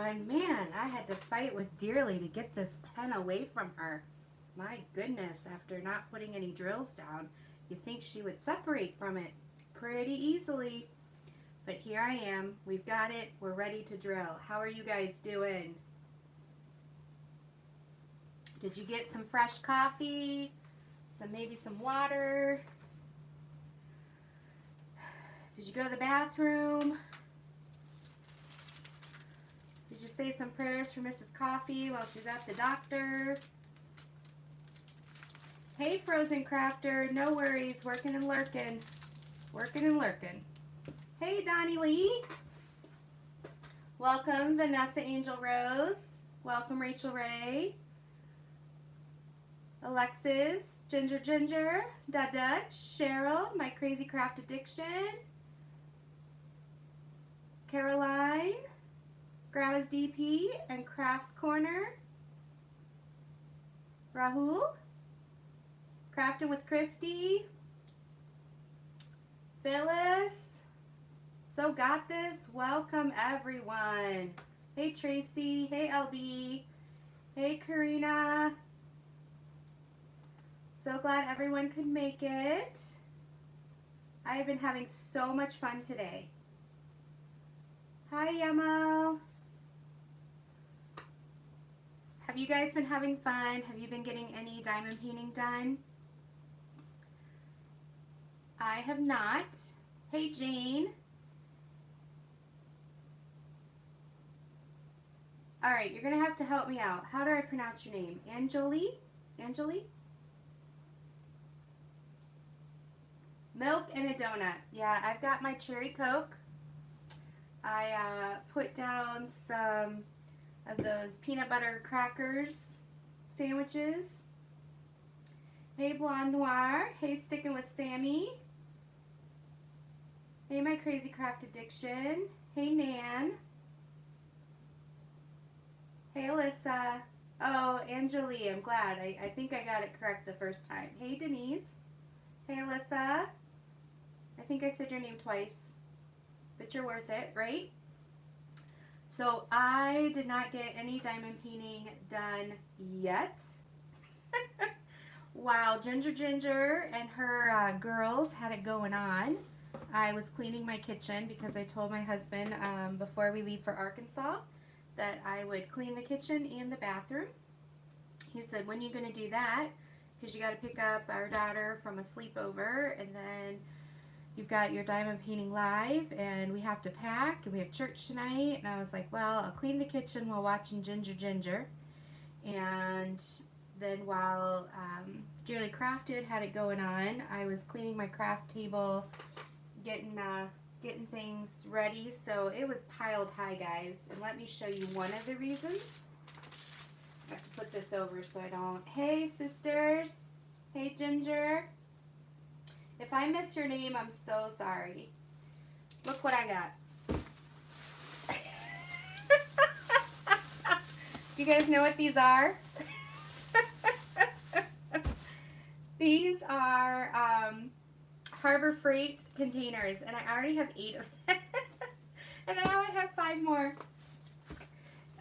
done. Man, I had to fight with Dearly to get this pen away from her. My goodness, after not putting any drills down, you think she would separate from it pretty easily. But here I am. We've got it. We're ready to drill. How are you guys doing? Did you get some fresh coffee? Maybe some water? Did you go to the bathroom? Did you say some prayers for Mrs. Coffee while she's at the doctor? Hey, Frozen Crafter, no worries, working and lurking. Working and lurking. Hey, Donnie Lee. Welcome, Vanessa Angel Rose. Welcome, Rachel Ray. Alexis, Ginger Ginger, Da Dutch, Cheryl, My Crazy Craft Addiction. Caroline, Grandma's DP, and Craft Corner. Rahul, Crafting with Christy. Phyllis, So Got This. Welcome everyone. Hey Tracy, hey LB, hey Karina. So glad everyone could make it. I have been having so much fun today. Hi Yamo. Have you guys been having fun? Have you been getting any diamond painting done? I have not. Hey Jane. Alright, you're going to have to help me out. How do I pronounce your name? Anjali? Anjali? Milk and a donut. Yeah, I've got my cherry Coke. I put down some of those peanut butter crackers sandwiches. Hey Blonde Noir. Hey Sticking with Sammy. Hey My Crazy Craft Addiction. Hey Nan. Hey Alyssa. Oh, Angelie, I'm glad. I think I got it correct the first time. Hey Denise. Hey Alyssa. I think I said your name twice, but you're worth it, right? So I did not get any diamond painting done yet. While Ginger Ginger and her girls had it going on, I was cleaning my kitchen because I told my husband before we leave for Arkansas that I would clean the kitchen and the bathroom. He said, when are you going to do that? Because you got to pick up our daughter from a sleepover, and then you've got your diamond painting live, and we have to pack, and we have church tonight. And I was like, well, I'll clean the kitchen while watching Ginger Ginger. And then while Dearly Crafted had it going on, I was cleaning my craft table, getting things ready. So it was piled high, guys. And let me show you one of the reasons. I have to put this over so I don't. Hey, sisters. Hey, Ginger. If I miss your name, I'm so sorry. Look what I got. Do you guys know what these are? These are Harbor Freight containers, and I already have 8 of them. And now I have 5 more.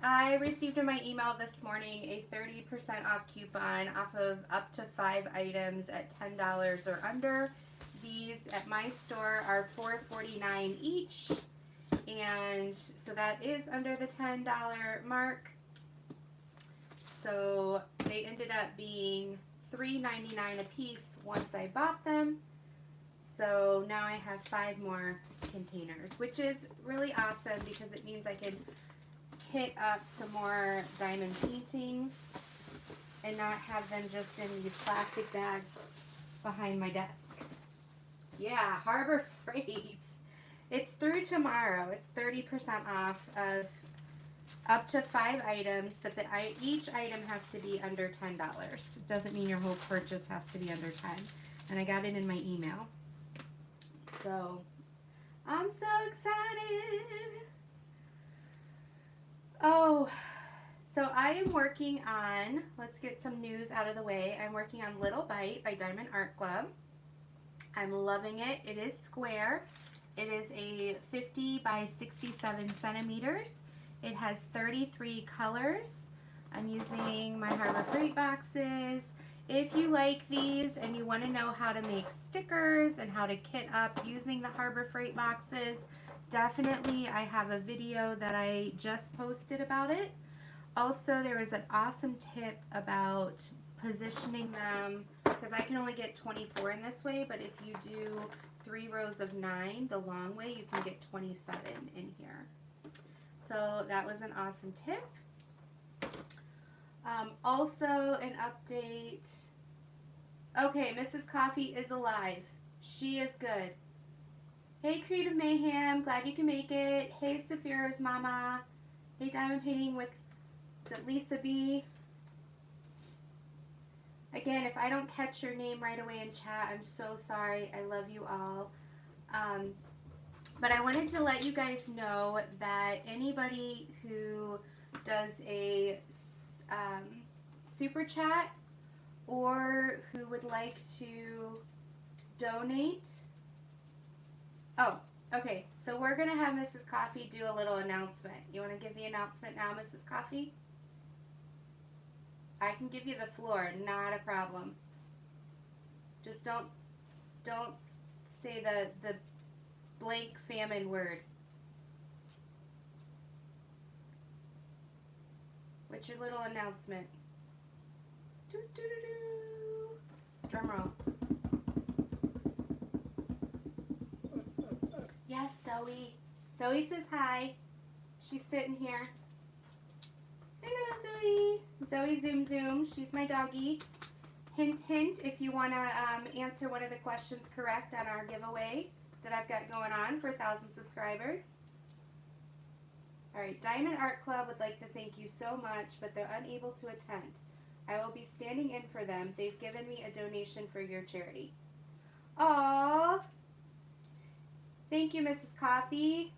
I received in my email this morning a 30% off coupon off of up to 5 items at $10 or under. These at my store are $4.49 each, and so that is under the $10 mark. So they ended up being $3.99 a piece once I bought them. So now I have 5 more containers, which is really awesome because it means I can hit up some more diamond paintings and not have them just in these plastic bags behind my desk. Yeah, Harbor Freight. It's through tomorrow. It's 30% off of up to 5 items, but each item has to be under $10. It doesn't mean your whole purchase has to be under 10. And I got it in my email. So, I'm so excited. Oh, so I am working on, let's get some news out of the way. I'm working on Little Bite by Diamond Art Club. I'm loving it. It is square. It is a 50 by 67 centimeters. It has 33 colors. I'm using my Harbor Freight boxes. If you like these and you want to know how to make stickers and how to kit up using the Harbor Freight boxes, definitely I have a video that I just posted about it. Also, there was an awesome tip about positioning them, because I can only get 24 in this way, but if you do 3 rows of 9 the long way, you can get 27 in here. So that was an awesome tip. Also an update. Okay, Mrs. Coffee is alive. She is good. Hey, Creative Mayhem, glad you can make it. Hey, Saphira's mama. Hey, Diamond Painting with, is it Lisa B? Again, if I don't catch your name right away in chat, I'm so sorry. I love you all. But I wanted to let you guys know that anybody who does a super chat or who would like to donate. Oh, okay. So we're going to have Mrs. Coffee do a little announcement. You want to give the announcement now, Mrs. Coffee? I can give you the floor, not a problem. Just don't say the blank famine word. What's your little announcement? Doo, doo, doo, doo. Drum roll. Yes, Zoe. Zoe says hi. She's sitting here. Hello, Zoe. Zoe Zoom Zoom. She's my doggie. Hint, hint, if you want to answer one of the questions correct on our giveaway that I've got going on for 1,000 subscribers. All right, Diamond Art Club would like to thank you so much, but they're unable to attend. I will be standing in for them. They've given me a donation for your charity. Aww. Thank you, Mrs. Coffee.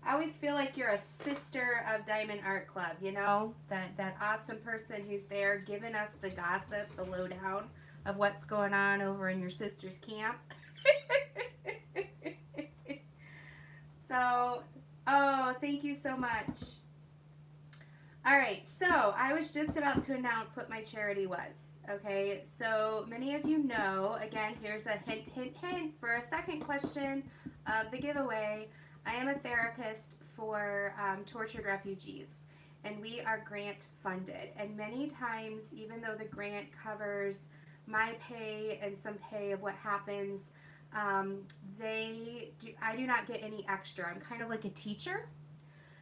I always feel like you're a sister of Diamond Art Club, you know? That awesome person who's there giving us the gossip, the lowdown of what's going on over in your sister's camp. So, oh, thank you so much. All right, so I was just about to announce what my charity was. Okay, so many of you know, again, here's a hint, hint, hint for a second question of the giveaway. I am a therapist for tortured refugees, and we are grant funded. And many times, even though the grant covers my pay and some pay of what happens, I do not get any extra. I'm kind of like a teacher.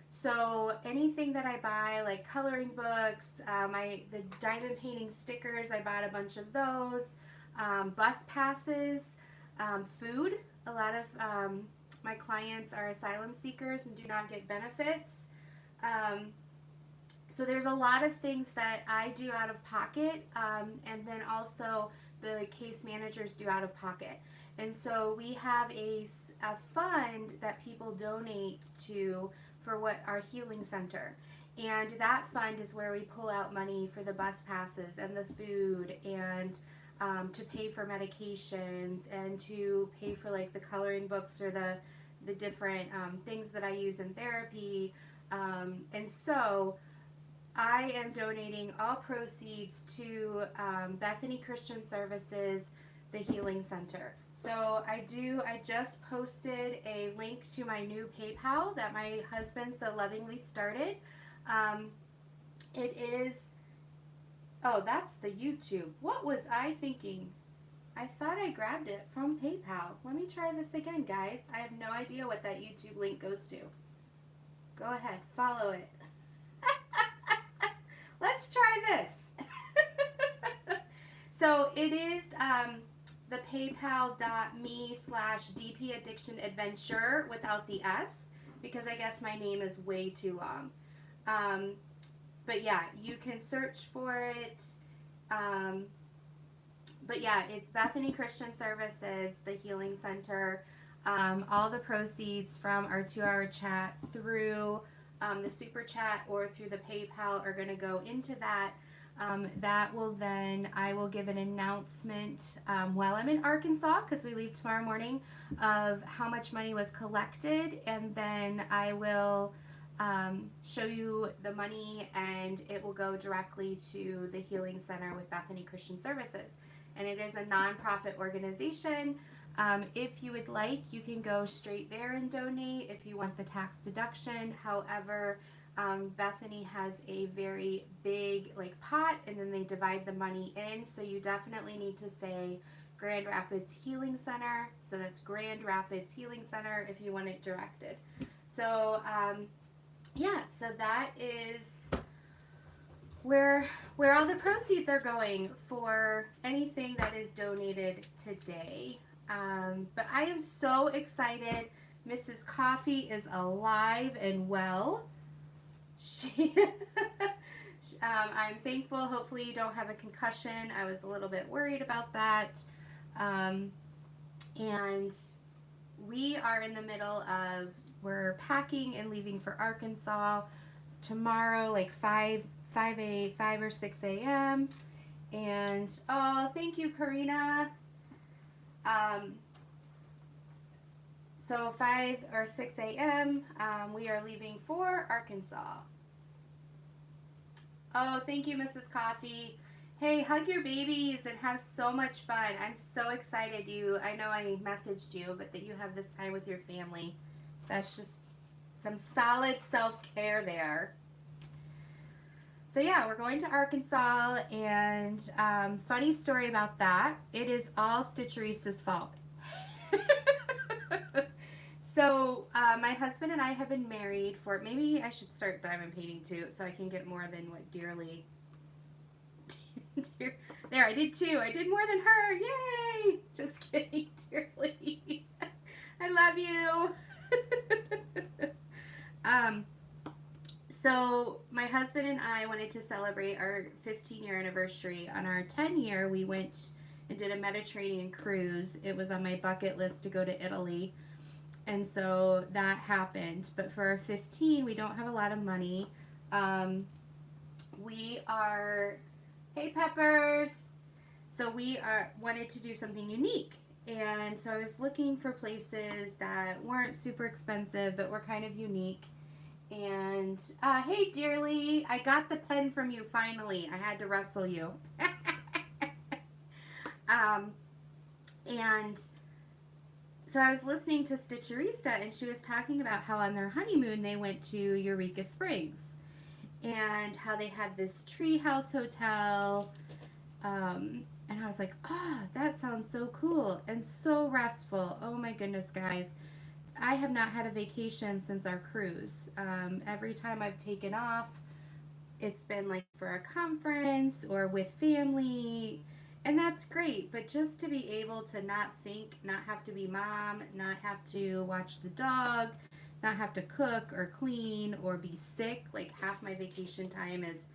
So anything that I buy, like coloring books, the diamond painting stickers, I bought a bunch of those, bus passes, food. A lot of my clients are asylum seekers and do not get benefits. So there's a lot of things that I do out of pocket, and then also the case managers do out of pocket. And so we have a fund that people donate to for what our healing center. And that fund is where we pull out money for the bus passes and the food and to pay for medications and to pay for like the coloring books or the different things that I use in therapy. And so I am donating all proceeds to Bethany Christian Services, the Healing Center. So I just posted a link to my new PayPal that my husband so lovingly started. It is, oh, that's the YouTube. What was I thinking? I thought I grabbed it from PayPal. Let me try this again, guys. I have no idea what that YouTube link goes to. Go ahead, follow it. Let's try this. So it is the paypal.me/dpaddictionadventure without the S, because I guess my name is way too long. But yeah, you can search for it. But yeah, it's Bethany Christian Services, the Healing Center. All the proceeds from our 2-hour chat through the super chat or through the PayPal are going to go into that. That will then, I will give an announcement while I'm in Arkansas, because we leave tomorrow morning, of how much money was collected, and then I will show you the money, and it will go directly to the Healing Center with Bethany Christian Services. And it is a nonprofit organization. If you would like, you can go straight there and donate if you want the tax deduction. However, Bethany has a very big pot, and then they divide the money in. So you definitely need to say Grand Rapids Healing Center. So that's Grand Rapids Healing Center if you want it directed. So yeah, so that is where all the proceeds are going for anything that is donated today. But I am so excited. Mrs. Coffee is alive and well. I'm thankful. Hopefully you don't have a concussion. I was a little bit worried about that. And we are in the middle of, we're packing and leaving for Arkansas tomorrow, like 5 or 6 a.m. And oh, thank you, Karina. So 5 or 6 a.m. We are leaving for Arkansas. Oh, thank you, Mrs. Coffee. Hey, hug your babies and have so much fun. I'm so excited I know I messaged you, but that you have this time with your family. That's just some solid self-care there. So yeah, we're going to Arkansas, and funny story about that, it is all Stitcherista's fault. So my husband and I have been married for, maybe I should start diamond painting too, so I can get more than what Dearly. There, I did 2. I did more than her. Yay! Just kidding, Dearly. I love you. So my husband and I wanted to celebrate our 15-year anniversary. On our 10-year, we went and did a Mediterranean cruise. It was on my bucket list to go to Italy. And so that happened. But for our 15, we don't have a lot of money. We are, hey Peppers. So we wanted to do something unique. And so I was looking for places that weren't super expensive, but were kind of unique. And hey Dearly, I got the pen from you finally. I had to wrestle you. And so I was listening to Stitcherista, and she was talking about how on their honeymoon they went to Eureka Springs, and how they had this treehouse hotel. And I was like, oh, that sounds so cool and so restful. Oh my goodness, guys. I have not had a vacation since our cruise. Every time I've taken off, it's been like for a conference or with family, and that's great. But just to be able to not think, not have to be mom, not have to watch the dog, not have to cook or clean or be sick, like half my vacation time is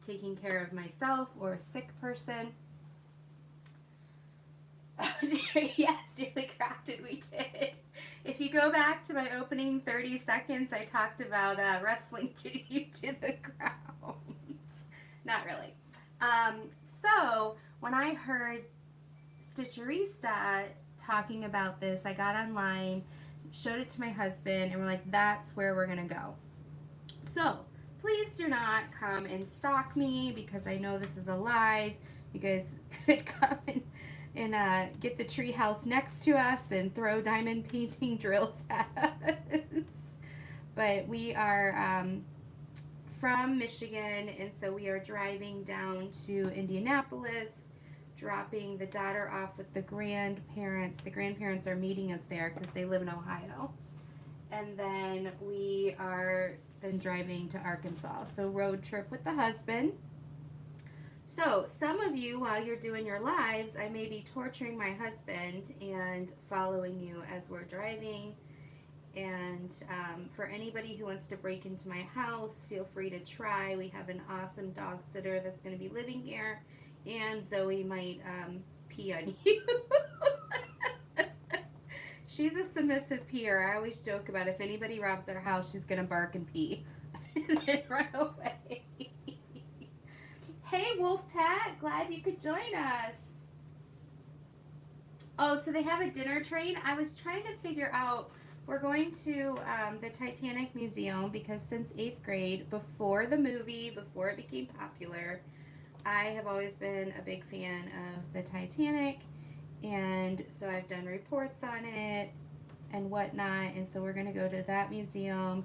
taking care of myself or a sick person. Yes, Dearly Crafted, we did. If you go back to my opening 30 seconds, I talked about wrestling you to the ground. Not really. So when I heard Stitcherista talking about this, I got online, showed it to my husband, and we're like, that's where we're going to go. So please do not come and stalk me, because I know this is a live. You guys could come and get the tree house next to us and throw diamond painting drills at us. But we are from Michigan, and so we are driving down to Indianapolis, dropping the daughter off with the grandparents. The grandparents are meeting us there because they live in Ohio. And then we are then driving to Arkansas. So road trip with the husband. So some of you, while you're doing your lives, I may be torturing my husband and following you as we're driving. And for anybody who wants to break into my house, feel free to try. We have an awesome dog sitter that's going to be living here, and Zoe might pee on you. She's a submissive peer. I always joke about if anybody robs our house, she's going to bark and pee and then run away. Hey, Wolfpat, glad you could join us. Oh, so they have a dinner train? I was trying to figure out We're going to the Titanic Museum because since 8th grade, before the movie, before it became popular, I have always been a big fan of the Titanic, and so I've done reports on it and whatnot, and so we're going to go to that museum.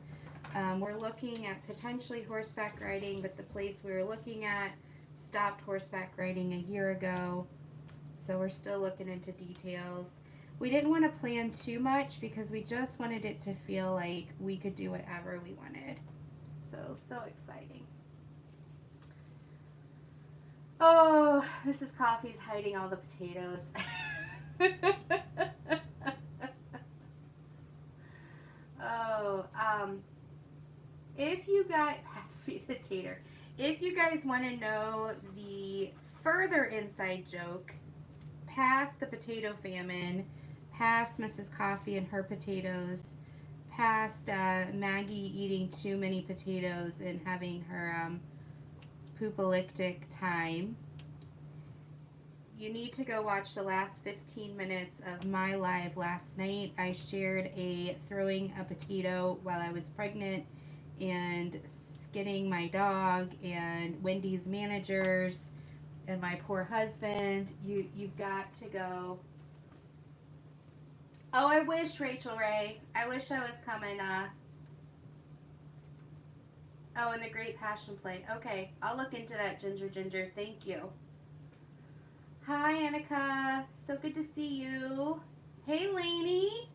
We're looking at potentially horseback riding, but the place we were looking at stopped horseback riding a year ago, so we're still looking into details. We didn't want to plan too much because we just wanted it to feel like we could do whatever we wanted. So exciting. Oh, Mrs. Coffee's hiding all the potatoes. Oh, if you guys, pass me the tater. If you guys want to know the further inside joke, past the potato famine, past Mrs. Coffee and her potatoes, past Maggie eating too many potatoes and having her poopalyptic time, you need to go watch the last 15 minutes of my live last night. I shared throwing a potato while I was pregnant and skinning my dog and Wendy's managers and my poor husband. You've got to go. Oh, I wish, Rachel Ray. I wish I was coming. Oh, and the Great Passion Play. Okay, I'll look into that, Ginger. Thank you. Hi, Annika. So good to see you. Hey, Lainey.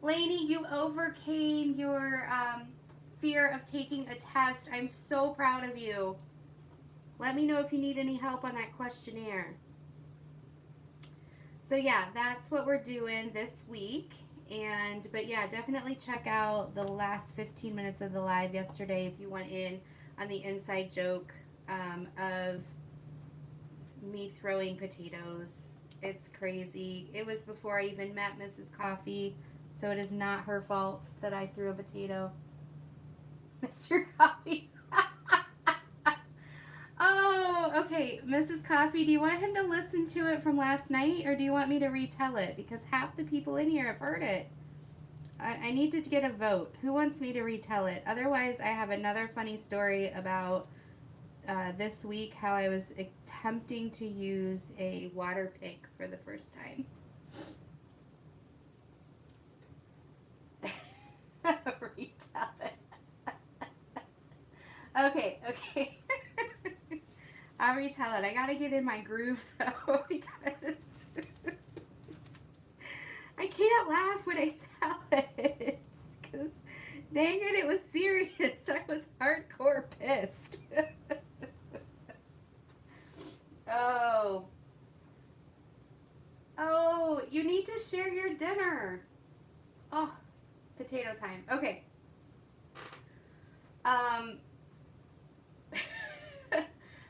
Lainey, you overcame your fear of taking a test. I'm so proud of you. Let me know if you need any help on that questionnaire. So yeah, that's what we're doing this week. But yeah, definitely check out the last 15 minutes of the live yesterday if you want in on the inside joke of me throwing potatoes. It's crazy. It was before I even met Mrs. Coffee, so it is not her fault that I threw a potato. Mr. Coffee. Oh, okay. Mrs. Coffee, do you want him to listen to it from last night, or do you want me to retell it? Because half the people in here have heard it. I need to get a vote. Who wants me to retell it? Otherwise, I have another funny story about this week, how I was attempting to use a water pick for the first time. Retell it. Okay. I'll retell it. I gotta get in my groove though because I can't laugh when I tell it. Because dang it was serious. I was hardcore pissed. Oh, you need to share your dinner. Oh, potato time. Okay.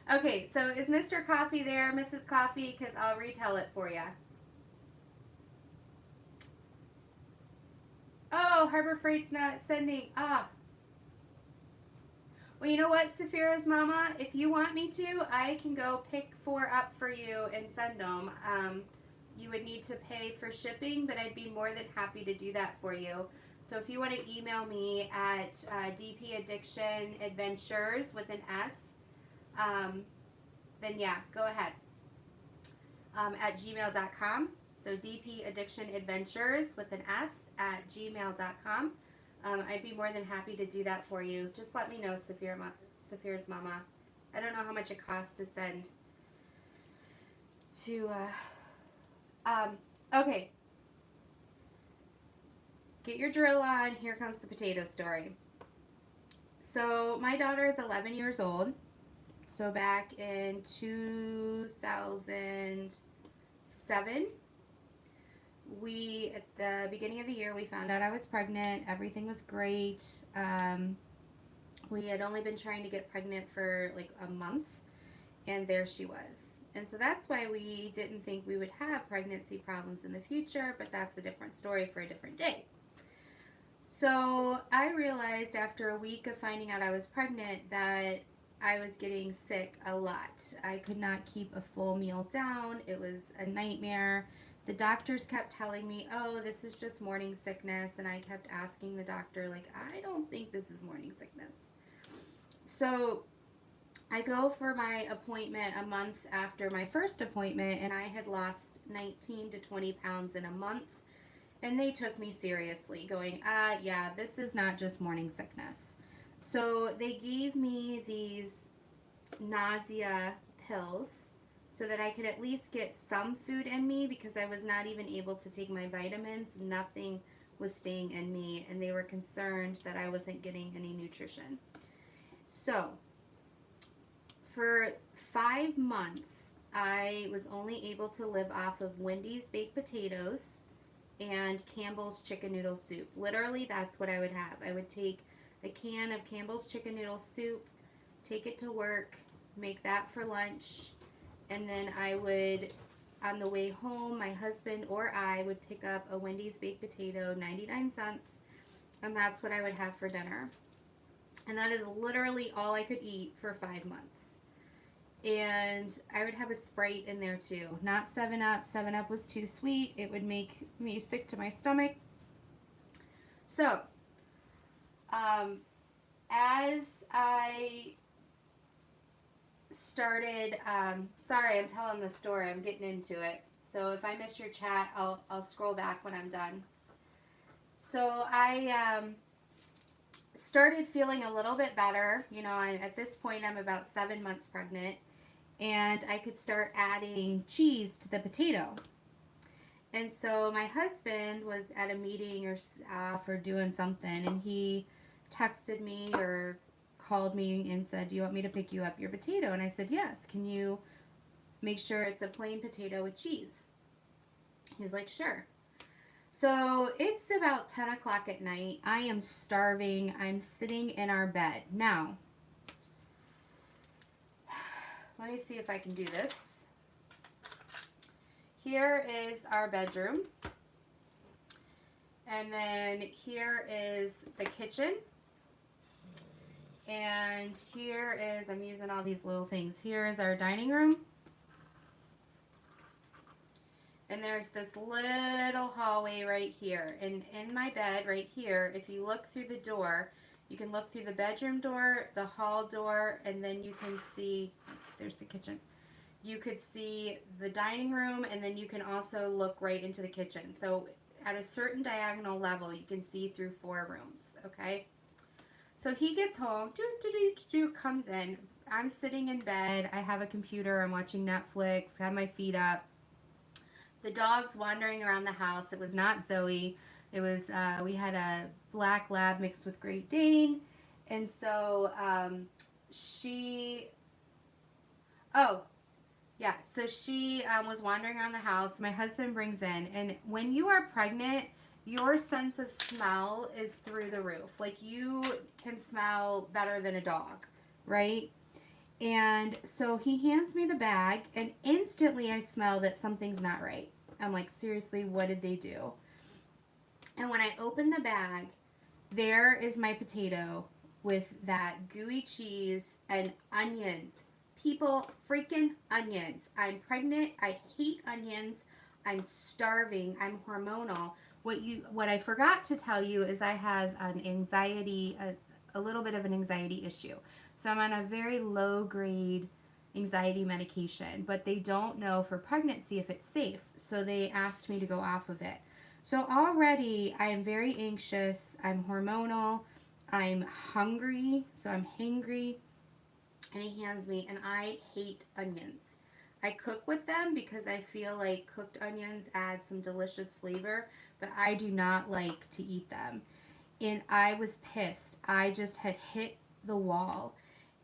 Okay, so is Mr. Coffee there, Mrs. Coffee? Because I'll retell it for you. Oh, Harbor Freight's not sending. Well, you know what, Saphira's mama? If you want me to, I can go pick 4 up for you and send them. You would need to pay for shipping, but I'd be more than happy to do that for you. So if you want to email me at dpaddictionadventures with an S, then yeah, go ahead. At gmail.com. So dpaddictionadventures with an S at gmail.com. I'd be more than happy to do that for you. Just let me know, Saphira's mama. I don't know how much it costs to send to, okay. Get your drill on. Here comes the potato story. So my daughter is 11 years old. So back in 2007, at the beginning of the year, we found out I was pregnant. Everything was great. We had only been trying to get pregnant for like a month, and there she was. And so that's why we didn't think we would have pregnancy problems in the future, but that's a different story for a different day. So I realized after a week of finding out I was pregnant that I was getting sick a lot. I could not keep a full meal down. It was a nightmare. The doctors kept telling me, oh, this is just morning sickness. And I kept asking the doctor, like, I don't think this is morning sickness. So I go for my appointment a month after my first appointment, and I had lost 19 to 20 pounds in a month. And they took me seriously, going, yeah, this is not just morning sickness. So they gave me these nausea pills so that I could at least get some food in me, because I was not even able to take my vitamins. Nothing was staying in me, and they were concerned that I wasn't getting any nutrition. So for 5 months, I was only able to live off of Wendy's baked potatoes and Campbell's chicken noodle soup. Literally, that's what I would have. I would take a can of Campbell's chicken noodle soup, take it to work, make that for lunch, and then I would, on the way home, my husband or I would pick up a Wendy's baked potato, 99 cents, and that's what I would have for dinner. And that is literally all I could eat for 5 months. And I would have a Sprite in there too. Not 7-Up. 7-Up was too sweet. It would make me sick to my stomach. So, as I started, sorry, I'm telling the story. I'm getting into it. So if I miss your chat, I'll scroll back when I'm done. So I started feeling a little bit better. You know, at this point, I'm about 7 months pregnant, and I could start adding cheese to the potato. And so my husband was at a meeting or doing something, and he texted me or called me and said, do you want me to pick you up your potato? And I said, yes. Can you make sure it's a plain potato with cheese? He's like, sure. So it's about 10 o'clock at night. I am starving. I'm sitting in our bed. Now, let me see if I can do this. Here is our bedroom. And then here is the kitchen. And here is, I'm using all these little things. Here is our dining room. And there's this little hallway right here. And in my bed right here, if you look through the door, you can look through the bedroom door, the hall door, and then you can see, there's the kitchen. You could see the dining room, and then you can also look right into the kitchen. So at a certain diagonal level, you can see through 4 rooms, okay? So he gets home, comes in. I'm sitting in bed. I have a computer. I'm watching Netflix, have my feet up. The dog's wandering around the house. It was not Zoe. It was, we had a black lab mixed with Great Dane. And so she was wandering around the house. My husband brings in. And when you are pregnant, your sense of smell is through the roof. Like, you can smell better than a dog, right? And so he hands me the bag, and instantly I smell that something's not right. I'm like, seriously, what did they do? And when I open the bag, there is my potato with that gooey cheese and onions. People, freaking onions. I'm pregnant. I hate onions. I'm starving. I'm hormonal. What I forgot to tell you is I have an anxiety, a little bit of an anxiety issue. So I'm on a very low grade anxiety medication, but they don't know for pregnancy if it's safe. So they asked me to go off of it. So already I am very anxious. I'm hormonal. I'm hungry. So I'm hangry. And he hands me, and I hate onions. I cook with them because I feel like cooked onions add some delicious flavor, but I do not like to eat them. And I was pissed. I just had hit the wall.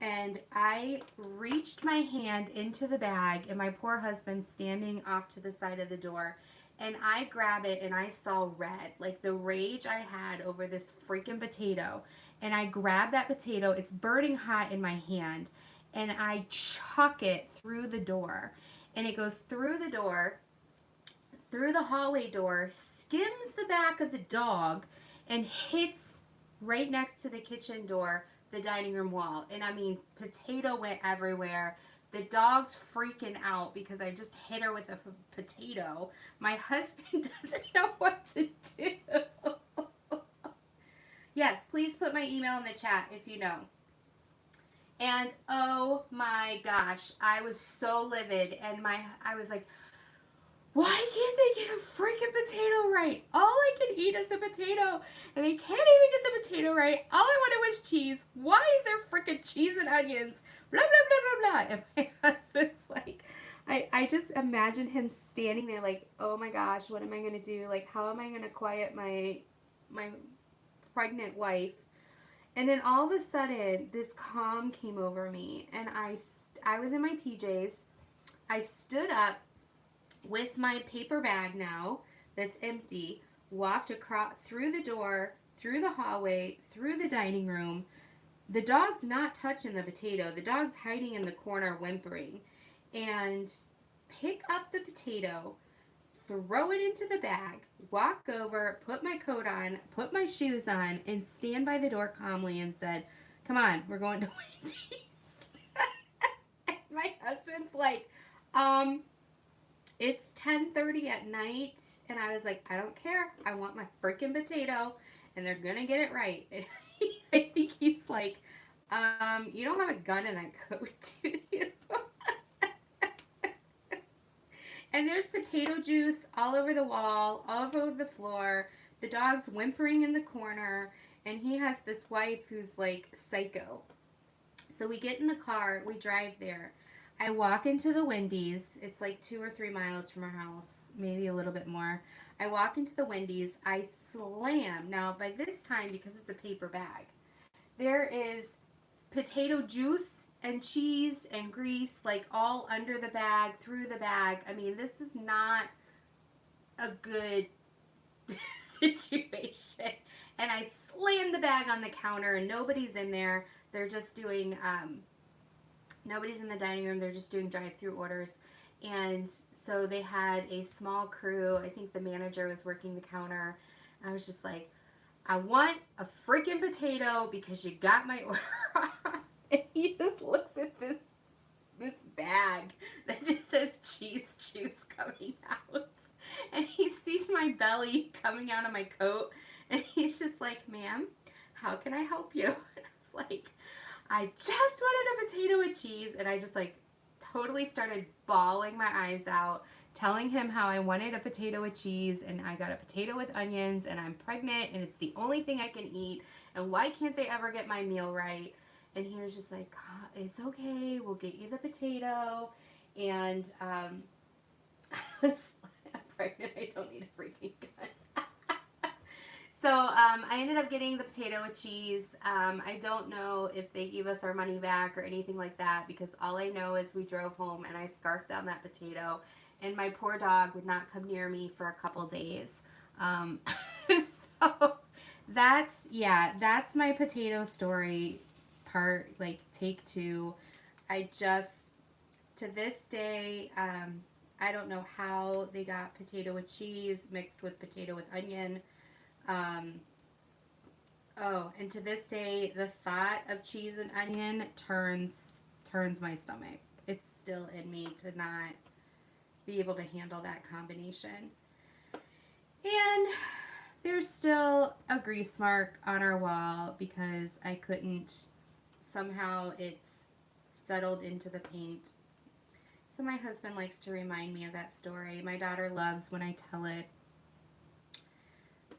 And I reached my hand into the bag, and my poor husband standing off to the side of the door. And I grab it, and I saw red, like the rage I had over this freaking potato. And I grab that potato. It's burning hot in my hand. And I chuck it through the door. And it goes through the door, through the hallway door, skims the back of the dog, and hits right next to the kitchen door, the dining room wall. And I mean, potato went everywhere. The dog's freaking out because I just hit her with a potato. My husband doesn't know what to do. Yes, please put my email in the chat if you know. And oh my gosh, I was so livid, and I was like, why can't they get a freaking potato right? All I can eat is a potato, and they can't even get the potato right. All I wanted was cheese. Why is there freaking cheese and onions? Blah, blah, blah, blah, blah. And my husband's like, I just imagine him standing there like, oh my gosh, what am I going to do? Like, how am I going to quiet my pregnant wife? And then all of a sudden, this calm came over me, and I was in my PJs. I stood up with my paper bag now that's empty, walked across through the door, through the hallway, through the dining room. The dog's not touching the potato. The dog's hiding in the corner whimpering. And pick up the potato, throw it into the bag, walk over, put my coat on, put my shoes on, and stand by the door calmly and said, come on, we're going to Wendy's. My husband's like, it's 10:30 at night, and I was like, I don't care. I want my freaking potato, and they're going to get it right. And I think he's like, you don't have a gun in that coat, do you? And there's potato juice all over the wall, all over the floor. The dog's whimpering in the corner, and he has this wife who's like psycho. So we get in the car, we drive there. I walk into the Wendy's. It's like 2 or 3 miles from our house, maybe a little bit more. I walk into the Wendy's. I slam. Now, by this time, because it's a paper bag, there is potato juice and cheese and grease like all under the bag, through the bag. I mean, this is not a good situation. And I slam the bag on the counter, and nobody's in there. They're just doing, nobody's in the dining room. They're just doing drive-through orders. And so they had a small crew. I think the manager was working the counter. I was just like, I want a freaking potato because you got my order. And he just looks at this bag that just says cheese juice coming out. And he sees my belly coming out of my coat. And he's just like, ma'am, how can I help you? And I was like, I just wanted a potato with cheese. And I just like totally started bawling my eyes out, telling him how I wanted a potato with cheese, and I got a potato with onions, and I'm pregnant, and it's the only thing I can eat, and why can't they ever get my meal right? And he was just like, it's okay, we'll get you the potato. And I was like, I'm pregnant, I don't need a freaking gun. So I ended up getting the potato with cheese. I don't know if they gave us our money back or anything like that, because all I know is we drove home and I scarfed down that potato, and my poor dog would not come near me for a couple days. So that's my potato story part, like take 2. I just, to this day, I don't know how they got potato with cheese mixed with potato with onion. And to this day, the thought of cheese and onion turns my stomach. It's still in me to not be able to handle that combination. And there's still a grease mark on our wall because I couldn't, somehow it's settled into the paint. So my husband likes to remind me of that story. My daughter loves when I tell it.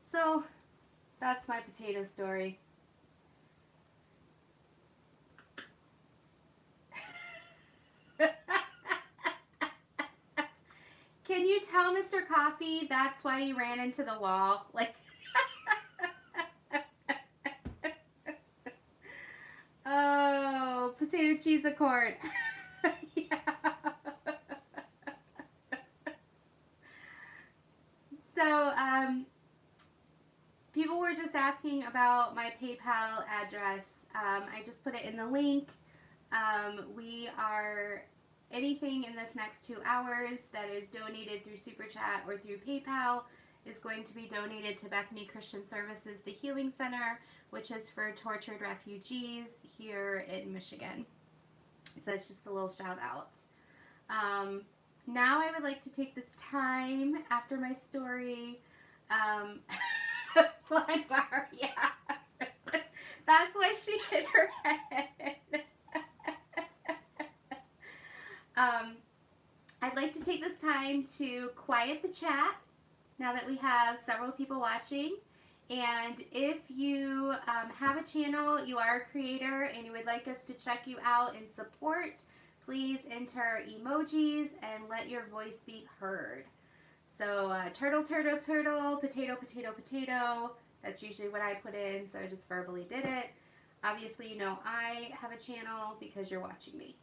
So that's my potato story. Can you tell Mr. Coffee that's why he ran into the wall? Like, oh, potato cheese accord. Yeah. So, people were just asking about my PayPal address. I just put it in the link. We are, anything in this next 2 hours that is donated through Super Chat or through PayPal is going to be donated to Bethany Christian Services, the Healing Center, which is for tortured refugees here in Michigan. So it's just a little shout out. Now I would like to take this time after my story. Blind bar, yeah. That's why she hit her head. I'd like to take this time to quiet the chat now that we have several people watching. And if you have a channel, you are a creator, and you would like us to check you out and support, please enter emojis and let your voice be heard. So turtle, turtle, turtle, potato, potato, potato. That's usually what I put in, so I just verbally did it. Obviously, you know I have a channel because you're watching me.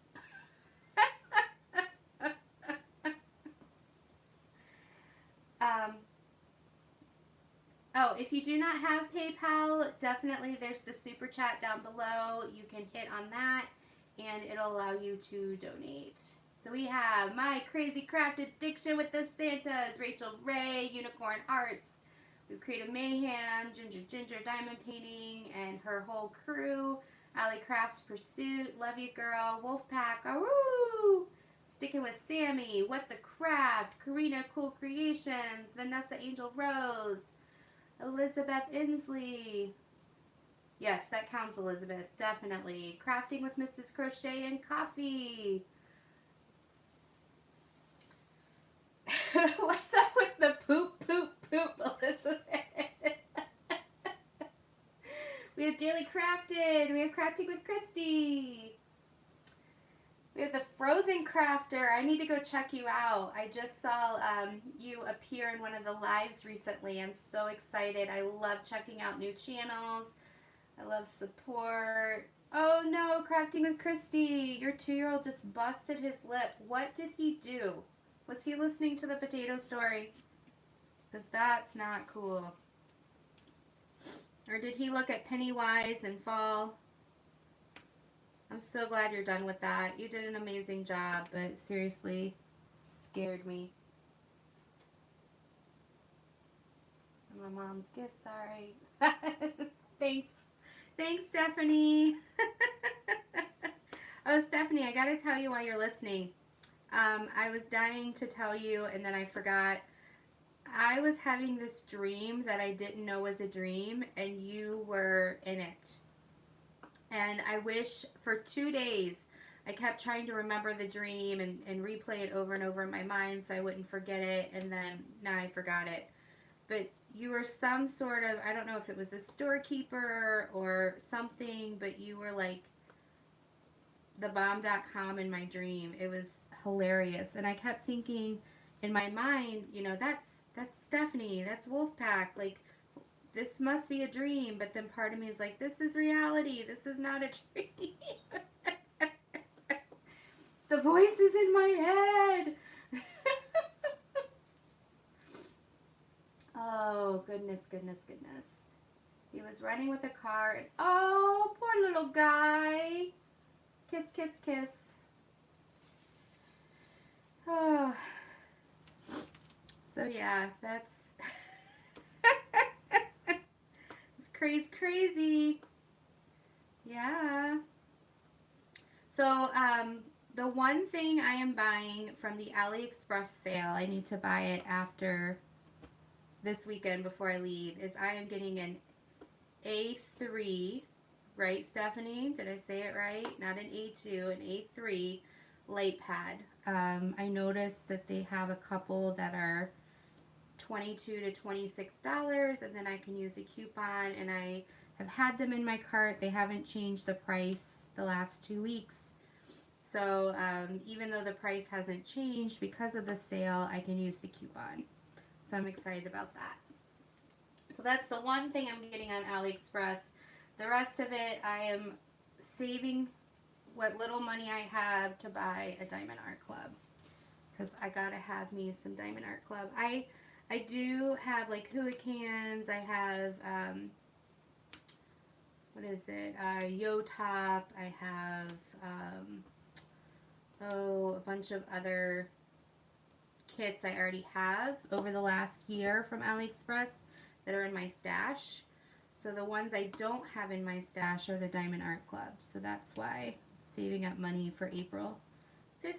Oh, if you do not have PayPal, definitely there's the super chat down below. You can hit on that and it'll allow you to donate. So we have My Crazy Craft Addiction with the Santas, Rachel Ray, Unicorn Arts. We've created Mayhem, Ginger Diamond Painting, and her whole crew. Allie Crafts Pursuit, Love You Girl, Wolfpack, Aroo! Sticking with Sammy, What the Craft, Karina Cool Creations, Vanessa Angel Rose, Elizabeth Inslee. Yes, that counts, Elizabeth, definitely. Crafting with Mrs. Crochet and Coffee. What's up with the poop, Elizabeth? We have Daily Crafted. We have Crafting with Christy. We have the Frozen Crafter. I need to go check you out. I just saw you appear in one of the lives recently. I'm so excited. I love checking out new channels. I love support. Oh no, Crafting with Christy. Your 2-year-old just busted his lip. What did he do? Was he listening to the potato story? Because that's not cool. Or did he look at Pennywise and fall? I'm so glad you're done with that. You did an amazing job, but seriously, scared me. My mom's gift, sorry. Thanks. Thanks, Stephanie. Oh, Stephanie, I gotta tell you while you're listening. I was dying to tell you, and then I forgot. I was having this dream that I didn't know was a dream, and you were in it. And I wish for 2 days I kept trying to remember the dream and replay it over and over in my mind so I wouldn't forget it, and then now I forgot it. But you were some sort of, I don't know if it was a storekeeper or something, but you were like thebomb.com in my dream. It was hilarious. And I kept thinking in my mind, you know, that's Stephanie, that's Wolfpack, like, this must be a dream, but then part of me is like, this is reality, this is not a dream. The voice is in my head. Oh, goodness. He was running with a car, and oh, poor little guy. Kiss, kiss, kiss. Oh. So yeah, that's it's crazy. Yeah. So the one thing I am buying from the AliExpress sale, I need to buy it after this weekend before I leave, is I am getting an A3, right, Stephanie? Did I say it right? Not an A2, an A3 light pad. I noticed that they have a couple that are $22 to $26, and then I can use a coupon, and I have had them in my cart. They haven't changed the price the last 2 weeks. So even though the price hasn't changed because of the sale, I can use the coupon. So I'm excited about that. So that's the one thing I'm getting on AliExpress. The rest of it, I am saving what little money I have to buy a Diamond Art Club. Because I gotta have me some Diamond Art Club. I do have like Huacans. I have, what is it? Yogotop. I have, a bunch of other kits I already have over the last year from AliExpress that are in my stash. So the ones I don't have in my stash are the Diamond Art Club. So that's why. Saving up money for April 15th.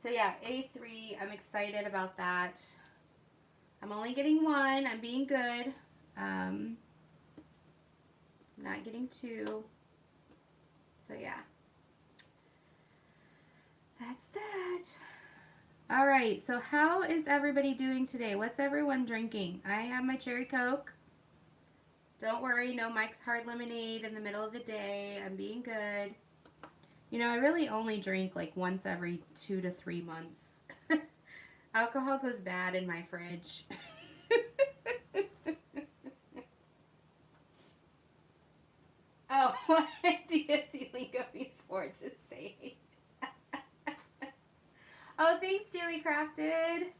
So yeah, A3, I'm excited about that. I'm only getting one. I'm being good. I'm not getting two. So yeah. That's that. All right, so how is everybody doing today? What's everyone drinking? I have my cherry Coke. Don't worry, no Mike's Hard Lemonade in the middle of the day. I'm being good. You know, I really only drink like once every 2 to 3 months. Alcohol goes bad in my fridge. Oh, what do you see Lingo means for to say? Oh, thanks, Daily Crafted.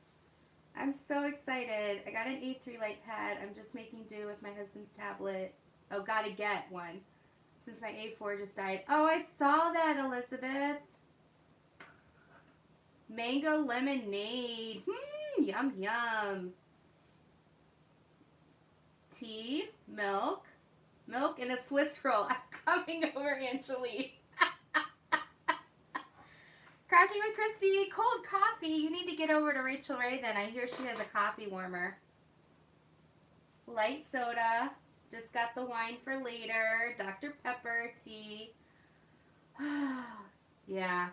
I'm so excited. I got an A3 light pad. I'm just making do with my husband's tablet. Oh, gotta get one. Since my A4 just died. Oh, I saw that, Elizabeth. Mango lemonade. Yum, yum. Tea, milk, and a Swiss roll. I'm coming over, Angelique. Crafting with Christy, cold coffee. You need to get over to Rachel Ray then. I hear she has a coffee warmer. Light soda. Just got the wine for later. Dr. Pepper tea. Yeah.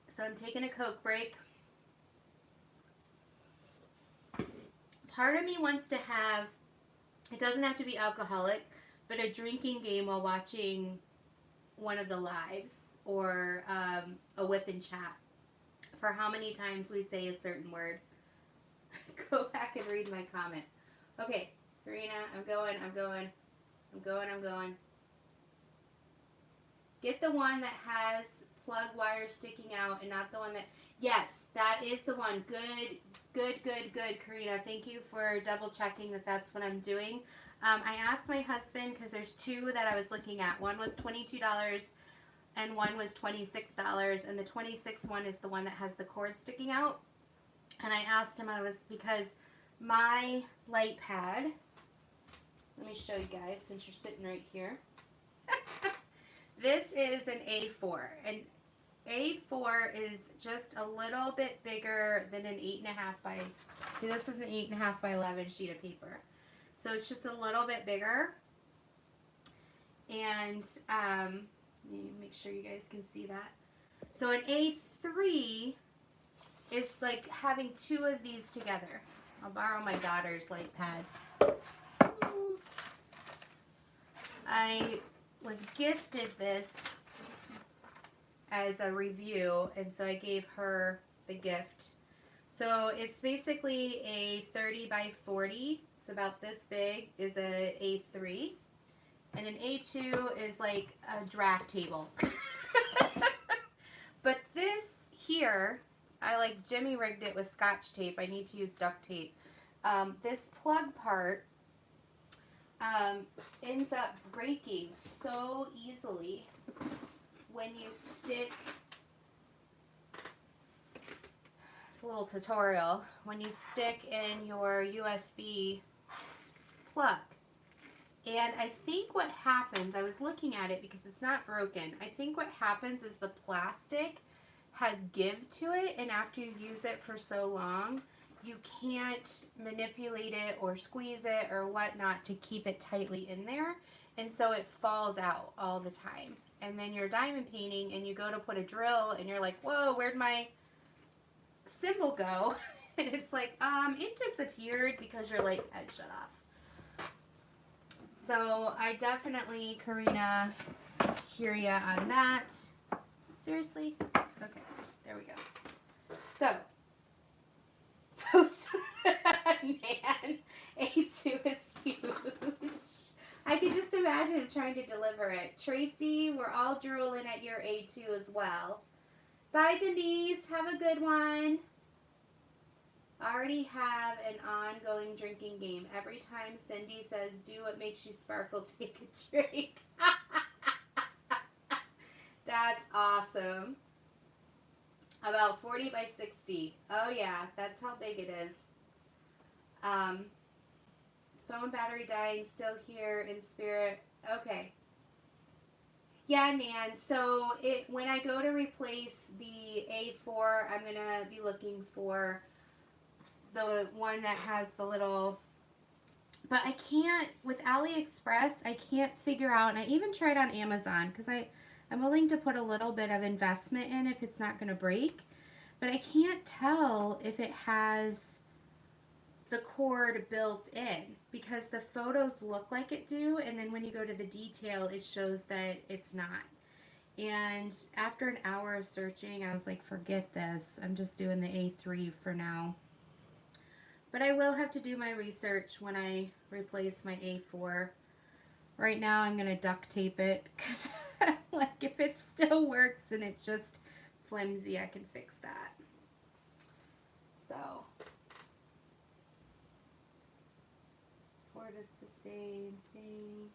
So I'm taking a Coke break. Part of me wants to have, it doesn't have to be alcoholic, but a drinking game while watching one of the lives or a whip and chat for how many times we say a certain word. Go back and read my comment. Okay, Karina, I'm going. Get the one that has plug wire sticking out and not the one that, yes, that is the one. Good, Karina. Thank you for double checking that that's what I'm doing. I asked my husband because there's two that I was looking at. One was $22 and one was $26, and the $26 one is the one that has the cord sticking out. And I asked him, because my light pad, let me show you guys since you're sitting right here. This is an A4, and A4 is just a little bit bigger than an 8.5 by, see, this is an 8.5 by 11 sheet of paper. So it's just a little bit bigger. And let me make sure you guys can see that. So an A3 is like having two of these together. I'll borrow my daughter's light pad. I was gifted this as a review, and so I gave her the gift. So it's basically a 30 by 40. It's about this big, is a A3. And an A2 is like a draft table. But this here, I like Jimmy rigged it with Scotch tape. I need to use duct tape. This plug part ends up breaking so easily when you stick, it's a little tutorial, when you stick in your USB plug. And I think what happens, I was looking at it because it's not broken. I think what happens is the plastic has give to it, and after you use it for so long, you can't manipulate it or squeeze it or whatnot to keep it tightly in there. And so it falls out all the time. And then you're diamond painting and you go to put a drill and you're like, whoa, where'd my symbol go? And it's like, it disappeared because your light pad shut off. So I definitely, Karina, hear ya on that. Seriously? Okay, there we go. So, man, A2 is huge. I can just imagine him trying to deliver it. Tracy, we're all drooling at your A2 as well. Bye, Denise. Have a good one. Already have an ongoing drinking game. Every time Cindy says, do what makes you sparkle, take a drink. That's awesome. About 40 by 60. Oh, yeah. That's how big it is. phone battery dying, still here in spirit. Okay. Yeah, man. So when I go to replace the A4, I'm going to be looking for the one that has the little, but I can't, with AliExpress, I can't figure out, and I even tried on Amazon, because I'm willing to put a little bit of investment in if it's not going to break, but I can't tell if it has the cord built in, because the photos look like it do, and then when you go to the detail, it shows that it's not. And after an hour of searching, I was like, forget this. I'm just doing the A3 for now. But I will have to do my research when I replace my A4. Right now, I'm going to duct tape it, because like, if it still works and it's just flimsy, I can fix that. So, Ford is the same thing.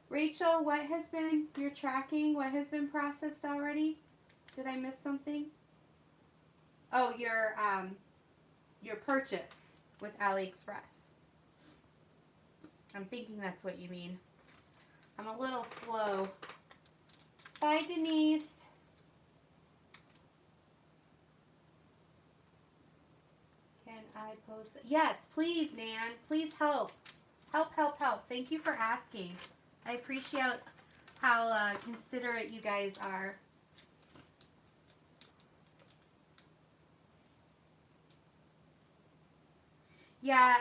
Rachel, what has been your tracking? What has been processed already? Did I miss something? Oh, your purchase with AliExpress. I'm thinking that's what you mean. I'm a little slow. Bye, Denise. Can I post? Yes, please, Nan. Please help. Help, help, help. Thank you for asking. I appreciate how considerate you guys are. Yeah,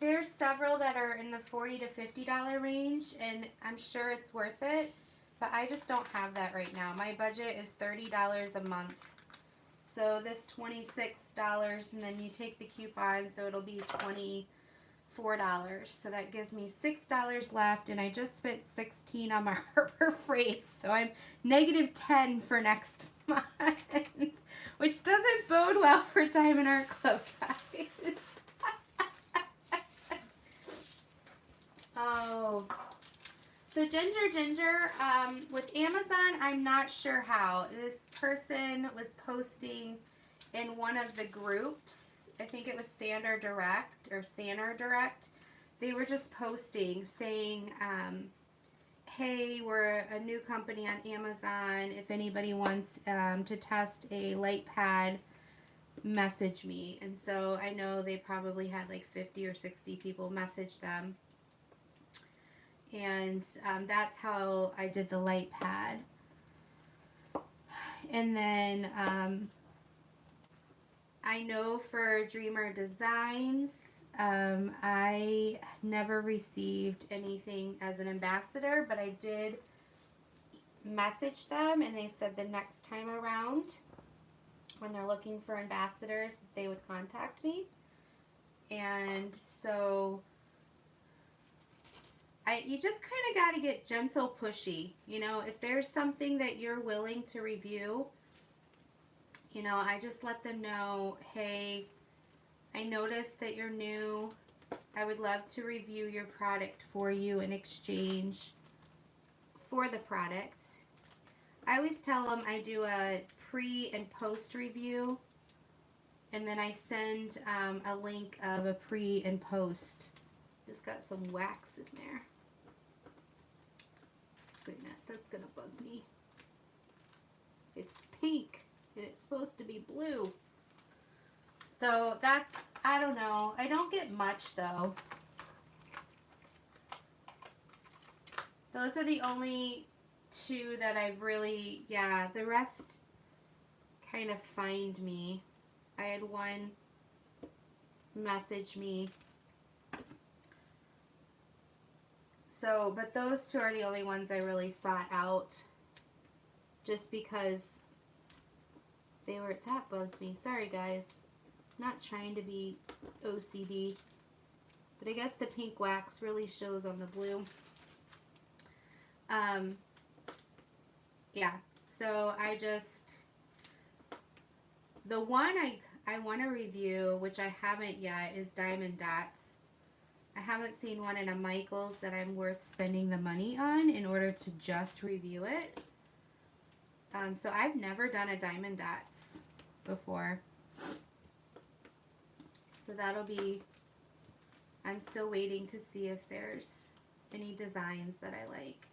there's several that are in the $40 to $50 range, and I'm sure it's worth it, but I just don't have that right now. My budget is $30 a month. So this $26, and then you take the coupon, so it'll be $24. So that gives me $6 left, and I just spent $16 on my Harbor Freight, so I'm negative $10 for next month, which doesn't bode well for Diamond Art Club, guys. Oh, so Ginger, with Amazon, I'm not sure how. This person was posting in one of the groups. I think it was Sander Direct or Sanner Direct. They were just posting saying, hey, we're a new company on Amazon. If anybody wants to test a light pad, message me. And so I know they probably had like 50 or 60 people message them. And that's how I did the light pad. And then I know for Dreamer Designs, I never received anything as an ambassador, but I did message them, and they said the next time around, when they're looking for ambassadors, they would contact me. And so you just kind of got to get gentle pushy. You know, if there's something that you're willing to review, you know, I just let them know, hey, I noticed that you're new. I would love to review your product for you in exchange for the product. I always tell them I do a pre and post review, and then I send a link of a pre and post. Just got some wax in there. Goodness, that's gonna bug me. It's pink and it's supposed to be blue. So that's, I don't know. I don't get much though. Those are the only two that I've really, yeah, the rest kind of find me. I had one message me. So, but those two are the only ones I really sought out, just because they were, that bugs me. Sorry guys, I'm not trying to be OCD, but I guess the pink wax really shows on the blue. Yeah, so I just, the one I want to review, which I haven't yet, is Diamond Dots. I haven't seen one in a Michaels that I'm worth spending the money on in order to just review it. So I've never done a Diamond Dots before. So that'll be I'm still waiting to see if there's any designs that I like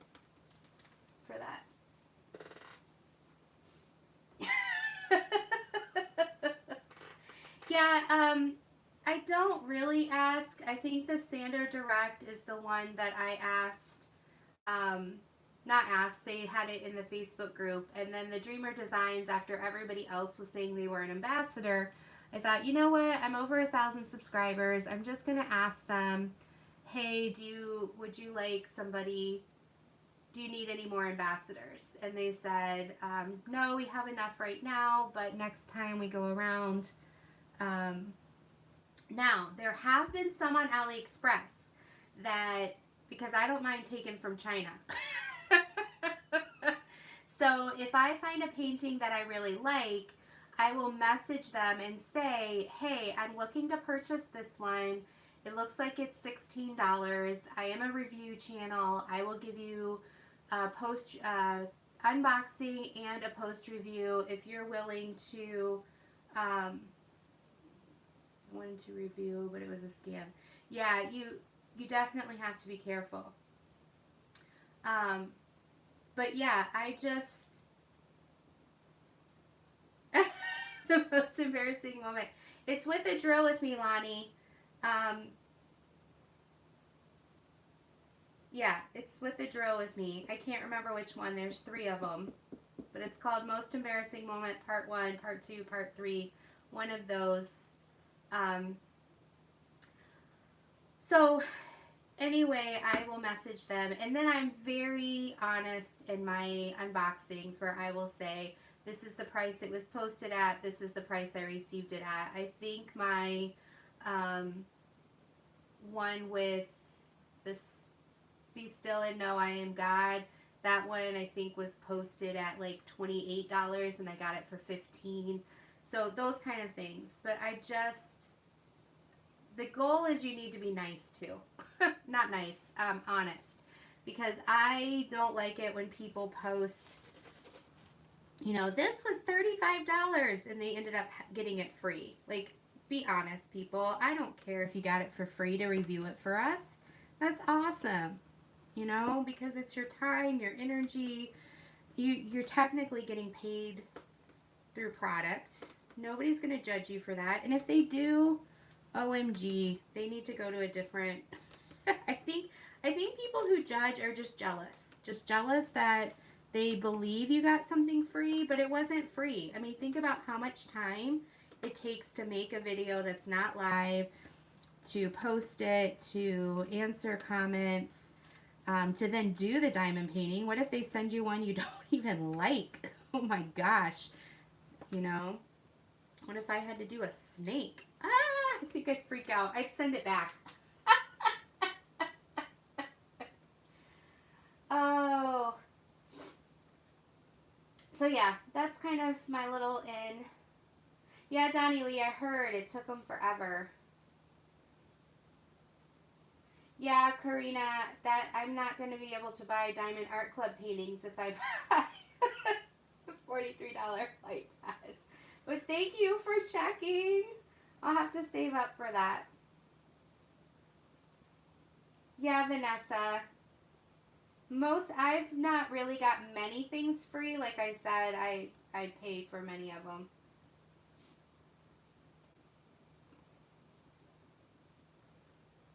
for that. Yeah, I don't really ask. I think the Sander Direct is the one that I asked. Not asked, they had it in the Facebook group. And then the Dreamer Designs, after everybody else was saying they were an ambassador, I thought, you know what? I'm over 1,000 subscribers. I'm just going to ask them, hey, would you like somebody, do you need any more ambassadors? And they said, no, we have enough right now, but next time we go around. Now, there have been some on AliExpress that, because I don't mind taking from China. So if I find a painting that I really like, I will message them and say, hey, I'm looking to purchase this one. It looks like it's $16. I am a review channel. I will give you a post unboxing and a post review if you're willing to. One to review, but it was a scam. Yeah, you definitely have to be careful. But yeah, I just the most embarrassing moment. It's with a drill with me, Lonnie. Yeah, it's with a drill with me. I can't remember which one. There's 3 of them. But it's called Most Embarrassing Moment, Part 1, Part 2, Part 3. One of those. So anyway, I will message them, and then I'm very honest in my unboxings where I will say, this is the price it was posted at, this is the price I received it at. I think my one with this Be Still and Know I Am God, that one I think was posted at like $28 and I got it for $15. So those kind of things. But the goal is you need to be nice too. Not nice, honest. Because I don't like it when people post, you know, this was $35 and they ended up getting it free. Like, be honest, people. I don't care if you got it for free to review it for us. That's awesome. You know, because it's your time, your energy. You're technically getting paid through product. Nobody's going to judge you for that. And if they do, OMG, they need to go to a different... I think people who judge are just jealous. Just jealous that they believe you got something free, but it wasn't free. I mean, think about how much time it takes to make a video that's not live, to post it, to answer comments, to then do the diamond painting. What if they send you one you don't even like? Oh my gosh. You know? What if I had to do a snake? I think I'd freak out. I'd send it back. Oh. So yeah, that's kind of my little in. Yeah, Donnie Lee, I heard it took them forever. Yeah, Karina, that I'm not going to be able to buy Diamond Art Club paintings if I buy a $43 light pad. But thank you for checking. I'll have to save up for that. Yeah, Vanessa. I've not really got many things free. Like I said, I pay for many of them.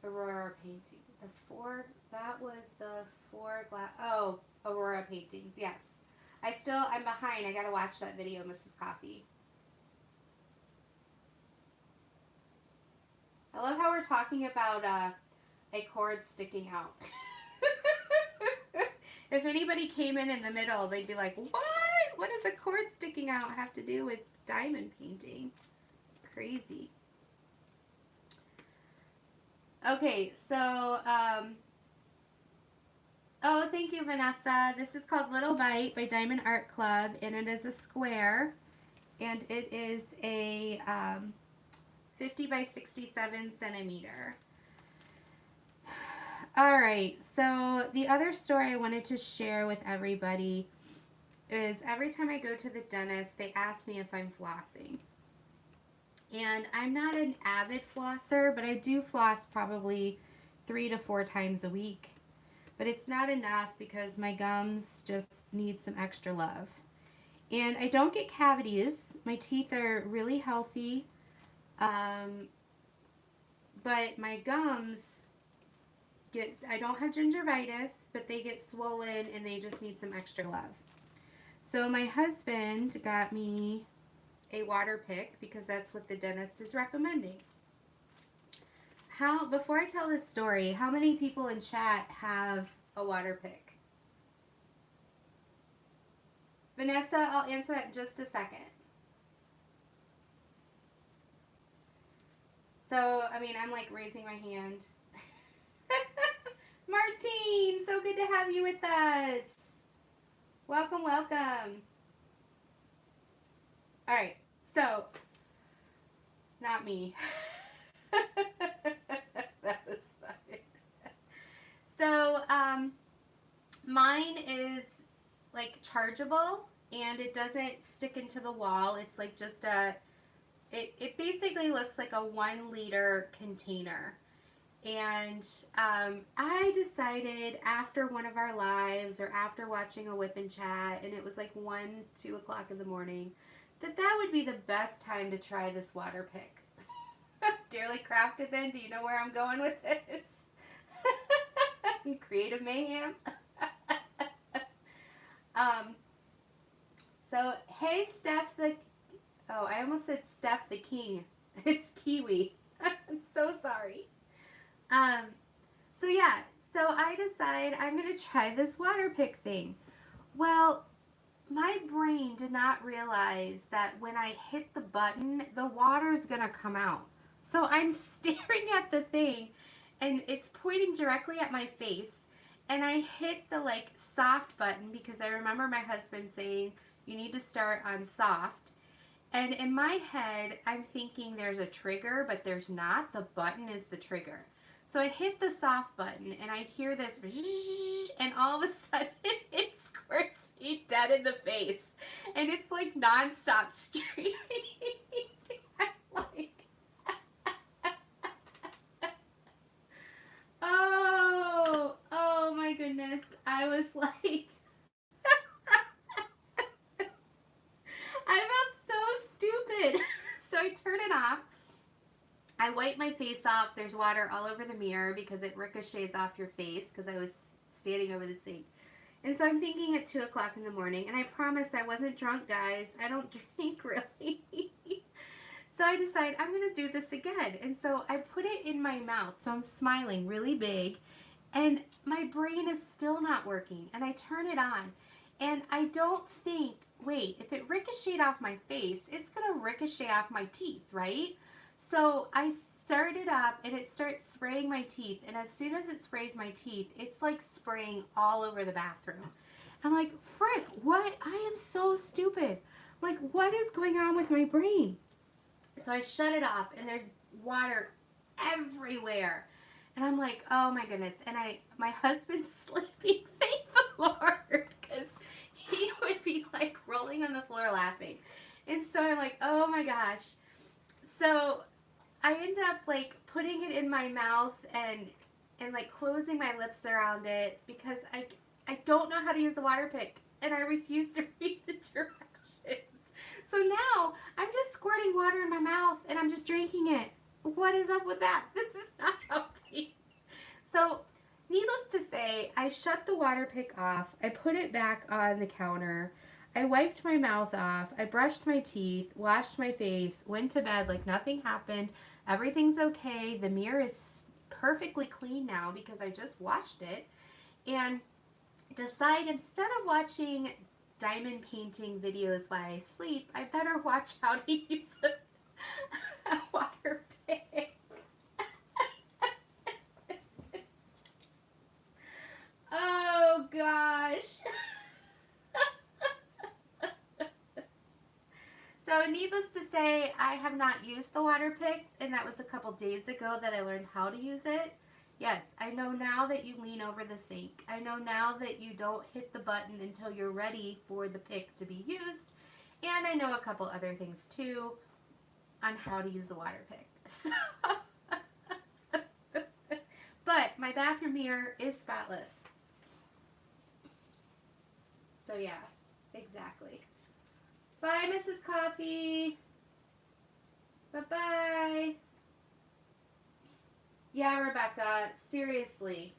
Aurora painting. That was the 4 glass, oh, Aurora paintings, yes. I'm behind. I gotta watch that video, Mrs. Coffee. I love how we're talking about a cord sticking out. If anybody came in the middle, they'd be like, what? What does a cord sticking out have to do with diamond painting? Crazy. Okay, so, oh, thank you, Vanessa. This is called Little Bite by Diamond Art Club, and it is a square, and it is a 50 by 67 centimeter. All right, so the other story I wanted to share with everybody is every time I go to the dentist, they ask me if I'm flossing. And I'm not an avid flosser, but I do floss probably 3 to 4 times a week. But it's not enough because my gums just need some extra love. And I don't get cavities. My teeth are really healthy. Um, but my gums I don't have gingivitis, but they get swollen and they just need some extra love. So my husband got me a water pick because that's what the dentist is recommending. Before I tell this story, how many people in chat have a water pick? Vanessa, I'll answer that in just a second. So, I mean, I'm like raising my hand. Martine, so good to have you with us. Welcome, welcome. All right, so, not me. That was fun. So, mine is like chargeable and it doesn't stick into the wall. It's like just it basically looks like a 1-liter container. And I decided after one of our lives or after watching a whip and chat, and it was like 2 o'clock in the morning, that would be the best time to try this water pick. Dearly crafted then, do you know where I'm going with this? Creative mayhem. So, hey Steph I almost said Steph the King. It's Kiwi. I'm so sorry. So yeah, so I decide I'm going to try this water pick thing. Well, my brain did not realize that when I hit the button, the water's going to come out. So I'm staring at the thing and it's pointing directly at my face. And I hit the like soft button because I remember my husband saying you need to start on soft. And in my head, I'm thinking there's a trigger, but there's not. The button is the trigger. So I hit the soft button and I hear this and all of a sudden it squirts me dead in the face. And it's like nonstop streaming. I'm like, oh my goodness. I was like, I felt so stupid. So I turn it off. I wipe my face off. There's water all over the mirror because it ricochets off your face because I was standing over the sink. And so I'm thinking at 2 o'clock in the morning, and I promise I wasn't drunk, guys. I don't drink really. So I decide I'm going to do this again. And so I put it in my mouth. So I'm smiling really big, and my brain is still not working. And I turn it on, and I don't think, wait, if it ricocheted off my face, it's going to ricochet off my teeth, right? So I start it up and it starts spraying my teeth. And as soon as it sprays my teeth, it's like spraying all over the bathroom. I'm like, frick, what? I am so stupid. Like, what is going on with my brain? So I shut it off and there's water everywhere. And I'm like, oh my goodness. And my husband's sleeping, thank the Lord, because he would be like rolling on the floor laughing. And so I'm like, oh my gosh. So I end up like putting it in my mouth and like closing my lips around it because I don't know how to use a water pick and I refuse to read the directions. So now I'm just squirting water in my mouth and I'm just drinking it. What is up with that? This is not healthy. So needless to say, I shut the water pick off. I put it back on the counter. I wiped my mouth off, I brushed my teeth, washed my face, went to bed like nothing happened. Everything's okay. The mirror is perfectly clean now because I just washed it. And decide instead of watching diamond painting videos while I sleep, I better watch how to use a water pick. Oh gosh. So needless to say, I have not used the water pick, and that was a couple days ago that I learned how to use it. Yes, I know now that you lean over the sink. I know now that you don't hit the button until you're ready for the pick to be used. And I know a couple other things too. on how to use a water pick. So but my bathroom mirror is spotless. So yeah, exactly. Bye, Mrs. Coffee. Bye-bye. Yeah, Rebecca, seriously.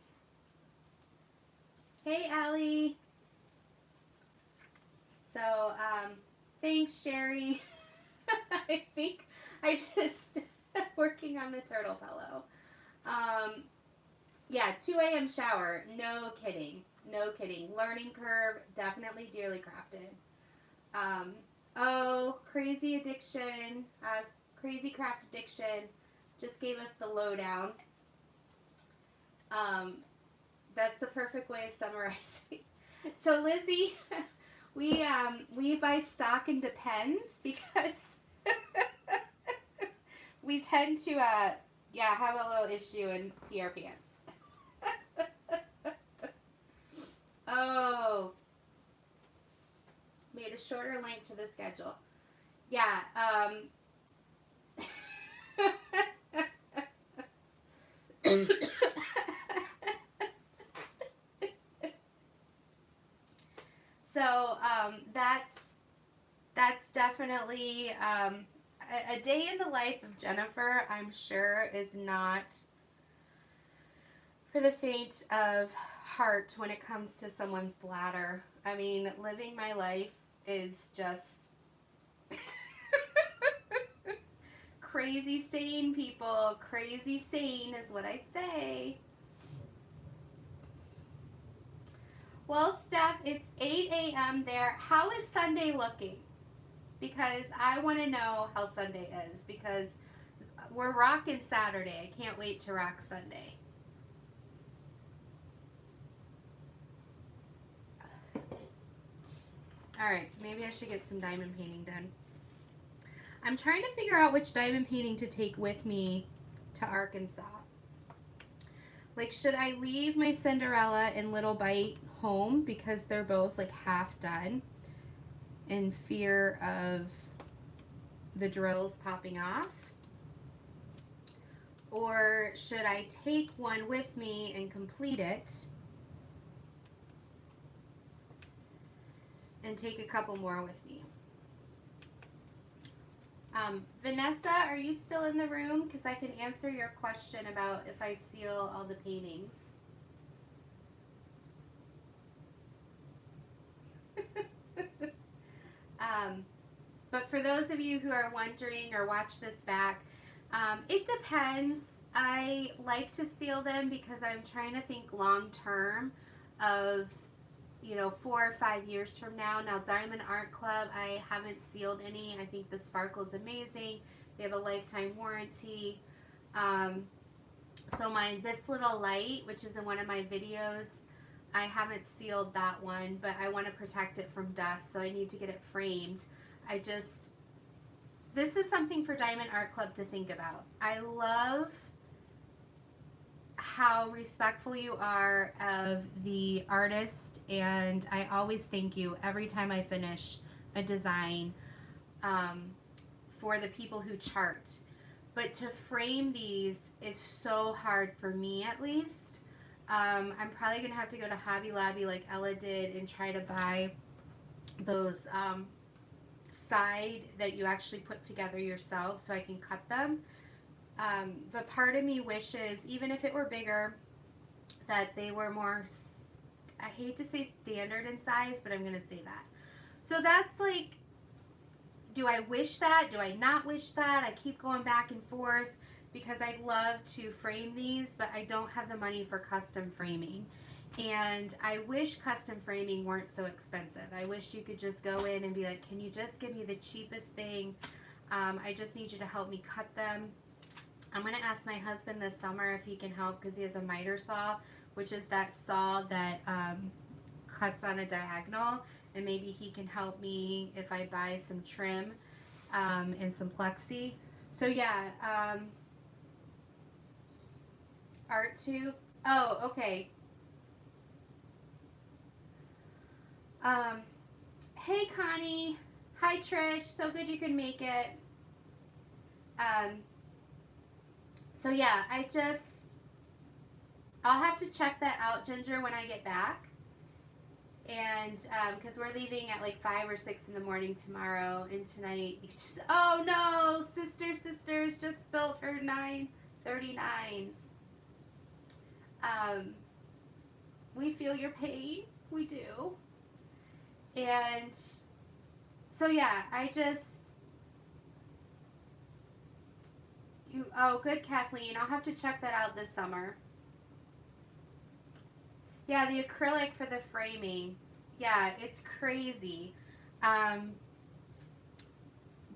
Hey, Allie. So, thanks, Sherry. I think I just working on the turtle pillow. Yeah, 2 a.m. shower. No kidding. No kidding. Learning curve, definitely dearly crafted. Oh, crazy addiction. Crazy craft addiction just gave us the lowdown. That's the perfect way of summarizing. So Lizzie, we buy stock in Depends because we tend to have a little issue in pee our pants. Oh, made a shorter link to the schedule. Yeah. So that's definitely a day in the life of Jennifer. I'm sure is not for the faint of heart when it comes to someone's bladder. I mean, living my life is just crazy sane, people. Crazy sane is what I say. Well, Steph, it's 8 a.m. there. How is Sunday looking? Because I want to know how Sunday is, because we're rocking Saturday. I can't wait to rock Sunday. Alright, maybe I should get some diamond painting done. I'm trying to figure out which diamond painting to take with me to Arkansas. Like, should I leave my Cinderella and Little Bite home because they're both like half done in fear of the drills popping off? Or should I take one with me and complete it and take a couple more with me? Vanessa, are you still in the room? Because I can answer your question about if I seal all the paintings. But for those of you who are wondering or watch this back, it depends. I like to seal them because I'm trying to think long term of, 4 or 5 years from now. Now, Diamond Art Club, I haven't sealed any. I think the sparkle is amazing. They have a lifetime warranty. So this little light, which is in one of my videos, I haven't sealed that one, but I want to protect it from dust, so I need to get it framed. This is something for Diamond Art Club to think about. I love how respectful you are of the artist, and I always thank you every time I finish a design for the people who chart. But to frame these is so hard for me, at least. I'm probably going to have to go to Hobby Lobby like Ella did and try to buy those side that you actually put together yourself so I can cut them. But part of me wishes, even if it were bigger, that they were more, I hate to say standard in size, but I'm going to say that. So that's like, do I wish that? Do I not wish that? I keep going back and forth because I'd love to frame these, but I don't have the money for custom framing. And I wish custom framing weren't so expensive. I wish you could just go in and be like, can you just give me the cheapest thing? I just need you to help me cut them. I'm going to ask my husband this summer if he can help because he has a miter saw, which is that saw that cuts on a diagonal. And maybe he can help me if I buy some trim and some plexi. So yeah, art tube. Oh, okay. Hey Connie. Hi Trish. So good you can make it. So yeah, I'll have to check that out, Ginger, when I get back. And because we're leaving at like 5 or 6 in the morning tomorrow, and tonight you just, oh no, sisters just spilled her 939s. We feel your pain, we do. And so yeah, oh good, Kathleen, I'll have to check that out this summer. Yeah, the acrylic for the framing. Yeah, it's crazy. But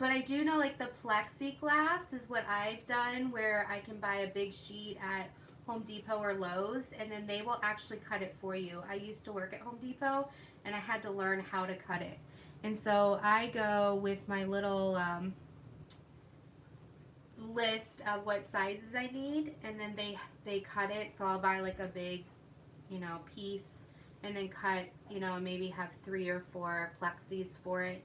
I do know like the plexiglass is what I've done, where I can buy a big sheet at Home Depot or Lowe's, and then they will actually cut it for you. I used to work at Home Depot, and I had to learn how to cut it. And so I go with my little list of what sizes I need, and then they cut it. So I'll buy like a big, piece, and then cut, maybe have 3 or 4 plexis for it.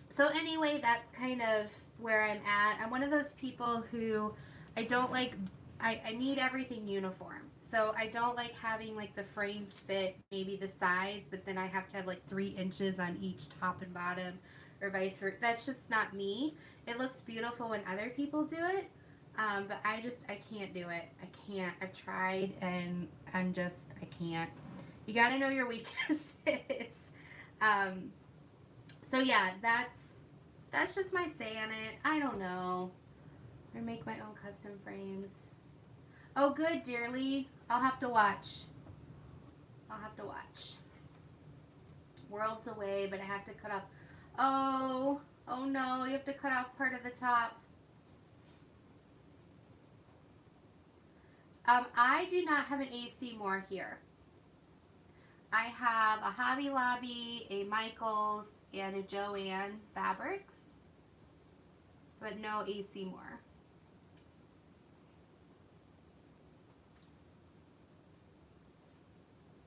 So anyway, that's kind of where I'm at. I'm one of those people who I don't like, I need everything uniform. So I don't like having like the frame fit maybe the sides, but then I have to have like 3 inches on each top and bottom, or vice versa. That's just not me. It looks beautiful when other people do it, but I can't do it. I can't. I've tried, and I can't. You got to know your weaknesses. So yeah, that's just my say on it. I don't know. I make my own custom frames. Oh, good, dearly. I'll have to watch. Worlds away, but I have to cut off. Oh no, you have to cut off part of the top. I do not have an AC Moore here. I have a Hobby Lobby, a Michaels, and a Joann Fabrics, but no AC Moore.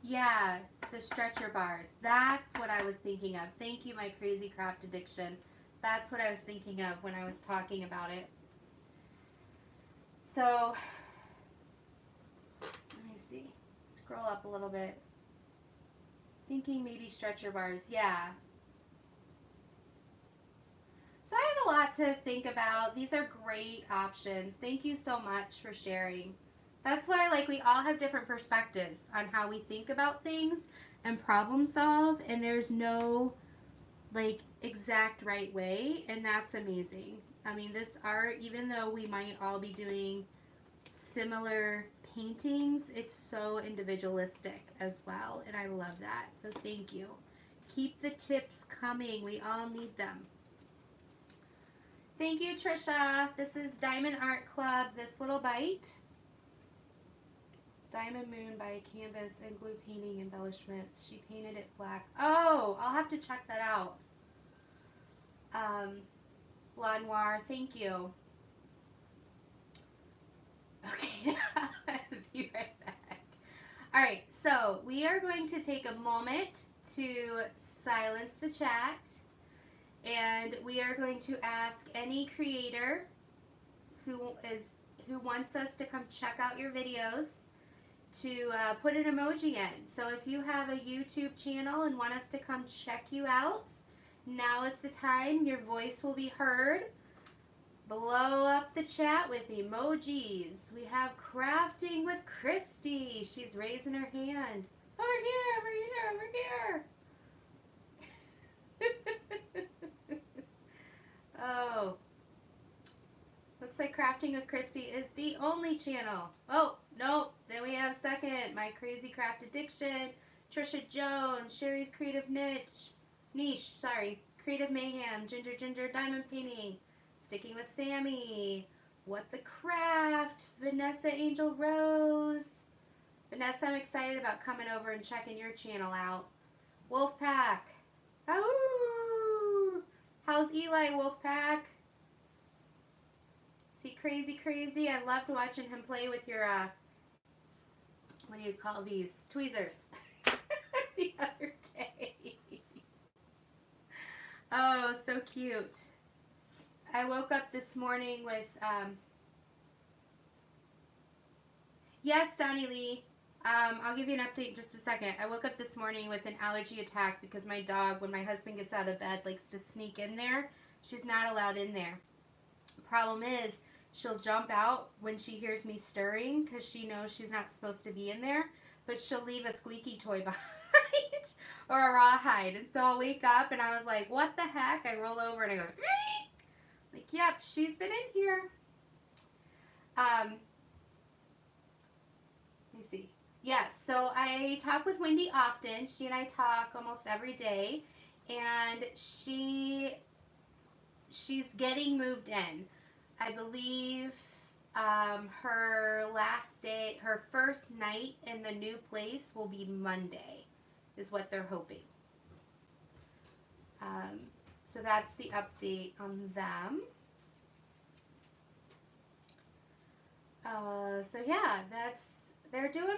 Yeah, the stretcher bars. That's what I was thinking of. Thank you, my crazy craft addiction. That's what I was thinking of when I was talking about it. So, let me see. Scroll up a little bit. Thinking maybe stretcher bars. Yeah. So I have a lot to think about. These are great options. Thank you so much for sharing. That's why, like, we all have different perspectives on how we think about things and problem solve, and there's no, like, exact right way, and that's amazing. I mean, this art, even though we might all be doing similar paintings, it's so individualistic as well, and I love that. So thank you. Keep the tips coming. We all need them. Thank you, Trisha. This is Diamond Art Club, This Little Bite. Diamond Moon by Canvas and Glue Painting Embellishments. She painted it black. Oh, I'll have to check that out. Blanc Noir, thank you. Okay, I'll be right back. Alright, so we are going to take a moment to silence the chat, and we are going to ask any creator who wants us to come check out your videos to put an emoji in. So if you have a YouTube channel and want us to come check you out, now is the time. Your voice will be heard. Blow up the chat with emojis. We have Crafting with Christy. She's raising her hand. Over here. Oh. Looks like Crafting with Christy is the only channel. Oh, nope. Then we have second, My Crazy Craft Addiction, Trisha Jones, Sherry's Creative Niche, Creative Mayhem, Ginger, Diamond Painting, Sticking with Sammy, What the Craft, Vanessa Angel Rose. Vanessa, I'm excited about coming over and checking your channel out. Wolfpack. Oh, how's Eli, Wolfpack? See, crazy. I loved watching him play with your, what do you call these? Tweezers. The other day. Oh, so cute. I woke up this morning with, yes, Donnie Lee. I'll give you an update in just a second. I woke up this morning with an allergy attack because my dog, when my husband gets out of bed, likes to sneak in there. She's not allowed in there. The problem is, she'll jump out when she hears me stirring because she knows she's not supposed to be in there, but she'll leave a squeaky toy behind or a rawhide. And so I'll wake up and I was like, what the heck? I roll over and I go, like, yep, she's been in here. Let me see. Yes, so I talk with Wendy often. She and I talk almost every day, and she's getting moved in. I believe her last day, her first night in the new place will be Monday, is what they're hoping. So that's the update on them. So yeah, they're doing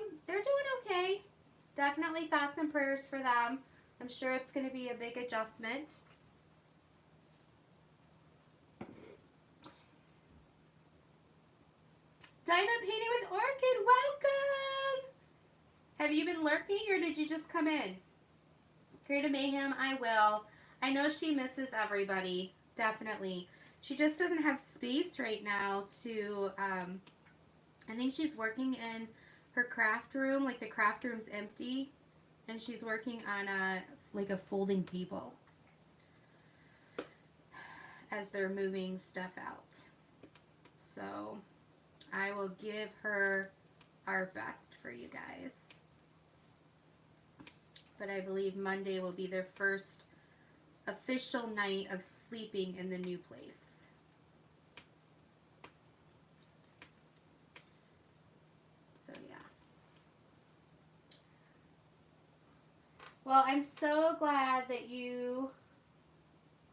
okay. Definitely thoughts and prayers for them. I'm sure it's going to be a big adjustment. Diamond Painting with Orchid, welcome! Have you been lurking or did you just come in? Create a Mayhem, I will. I know she misses everybody, definitely. She just doesn't have space right now to, I think she's working in her craft room, like the craft room's empty, and she's working on like a folding table as they're moving stuff out. So I will give her our best for you guys. But I believe Monday will be their first official night of sleeping in the new place. So yeah. Well, I'm so glad that you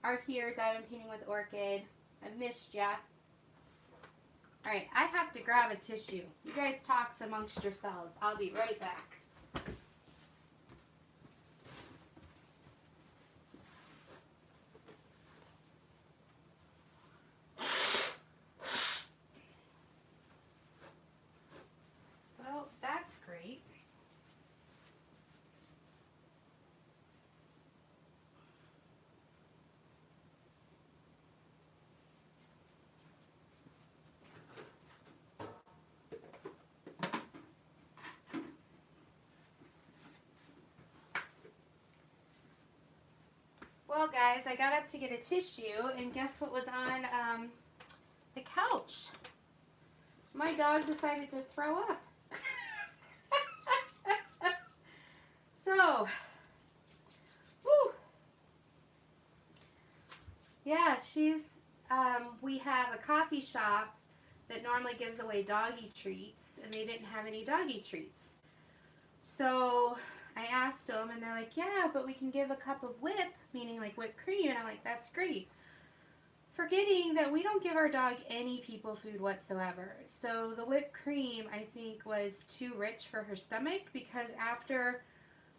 are here, Diamond Painting with Orchid. I've missed ya. Alright, I have to grab a tissue. You guys talk amongst yourselves. I'll be right back. Well, that's great. Well, guys, I got up to get a tissue, and guess what was on the couch? My dog decided to throw up. So, whew. Yeah, we have a coffee shop that normally gives away doggy treats, and they didn't have any doggy treats. So I asked them, and they're like, yeah, but we can give a cup of whip, meaning like whipped cream. And I'm like, that's great. Forgetting that we don't give our dog any people food whatsoever. So the whipped cream, I think, was too rich for her stomach, because after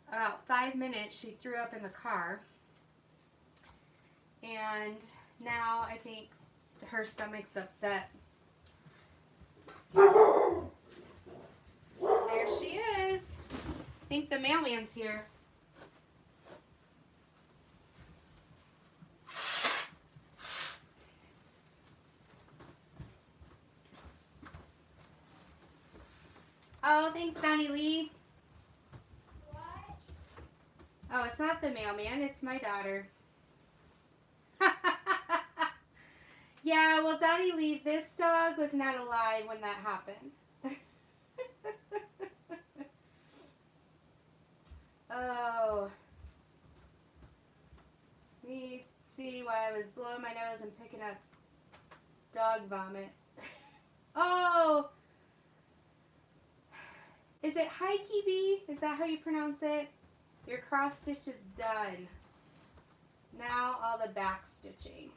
about 5 minutes, she threw up in the car. And now I think her stomach's upset. There she is. I think the mailman's here. Oh, thanks, Donnie Lee. What? Oh, it's not the mailman. It's my daughter. Yeah, well, Donnie Lee, this dog was not alive when that happened. Oh. Let me see why I was blowing my nose and picking up dog vomit. Oh! Is it Hikey Bee? Is that how you pronounce it? Your cross stitch is done. Now all the back stitching.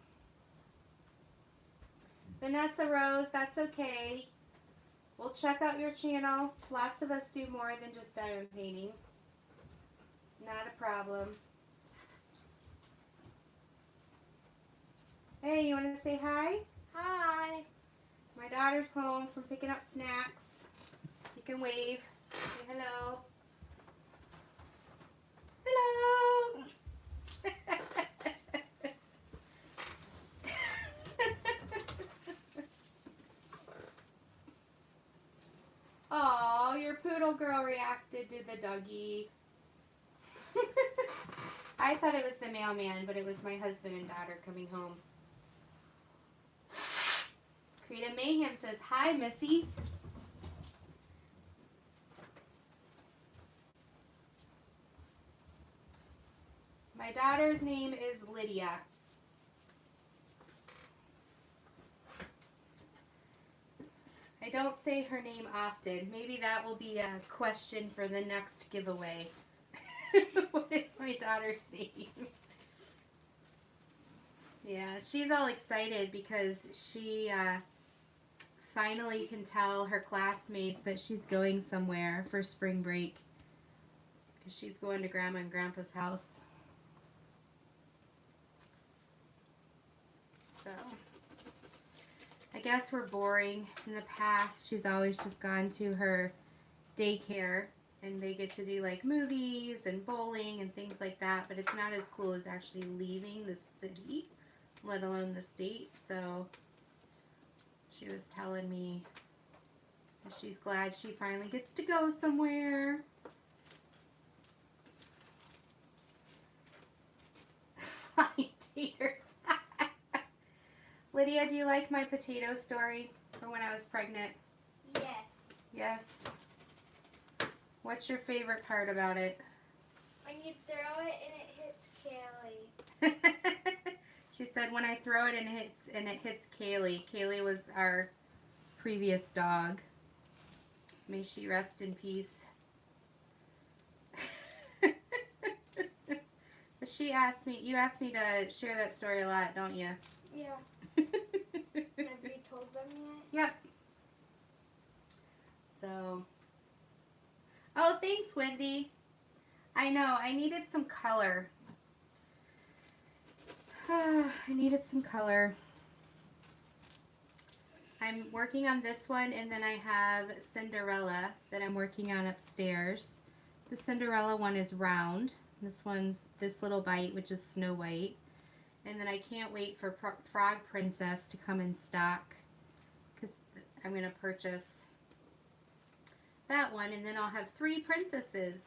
Vanessa Rose, that's okay. We'll check out your channel. Lots of us do more than just diamond painting. Not a problem. Hey, you want to say hi? Hi. My daughter's home from picking up snacks. You can wave. Say hello. Hello. Oh, your poodle girl reacted to the doggy. I thought it was the mailman, but it was my husband and daughter coming home. Krita Mayhem says, hi, Missy. My daughter's name is Lydia. I don't say her name often. Maybe that will be a question for the next giveaway. What is my daughter's name? Yeah, she's all excited because she finally can tell her classmates that she's going somewhere for spring break. Because she's going to Grandma and Grandpa's house. So, I guess we're boring. In the past, she's always just gone to her daycare and they get to do like movies and bowling and things like that, but it's not as cool as actually leaving the city, let alone the state. So she was telling me that she's glad she finally gets to go somewhere. Flying taters. Lydia, do you like my potato story for when I was pregnant? Yes. Yes. What's your favorite part about it? When you throw it and it hits Kaylee. She said when I throw it and it hits Kaylee. Kaylee was our previous dog. May she rest in peace. But she asked me, you asked me to share that story a lot, don't you? Yeah. Have you told them yet? Yep. So. Oh, thanks, Wendy. I know, I needed some color. I needed some color. I'm working on this one, and then I have Cinderella that I'm working on upstairs. The Cinderella one is round. This one's this little bite, which is Snow White. And then I can't wait for Frog Princess to come in stock because I'm going to purchase that one, and then I'll have 3 princesses.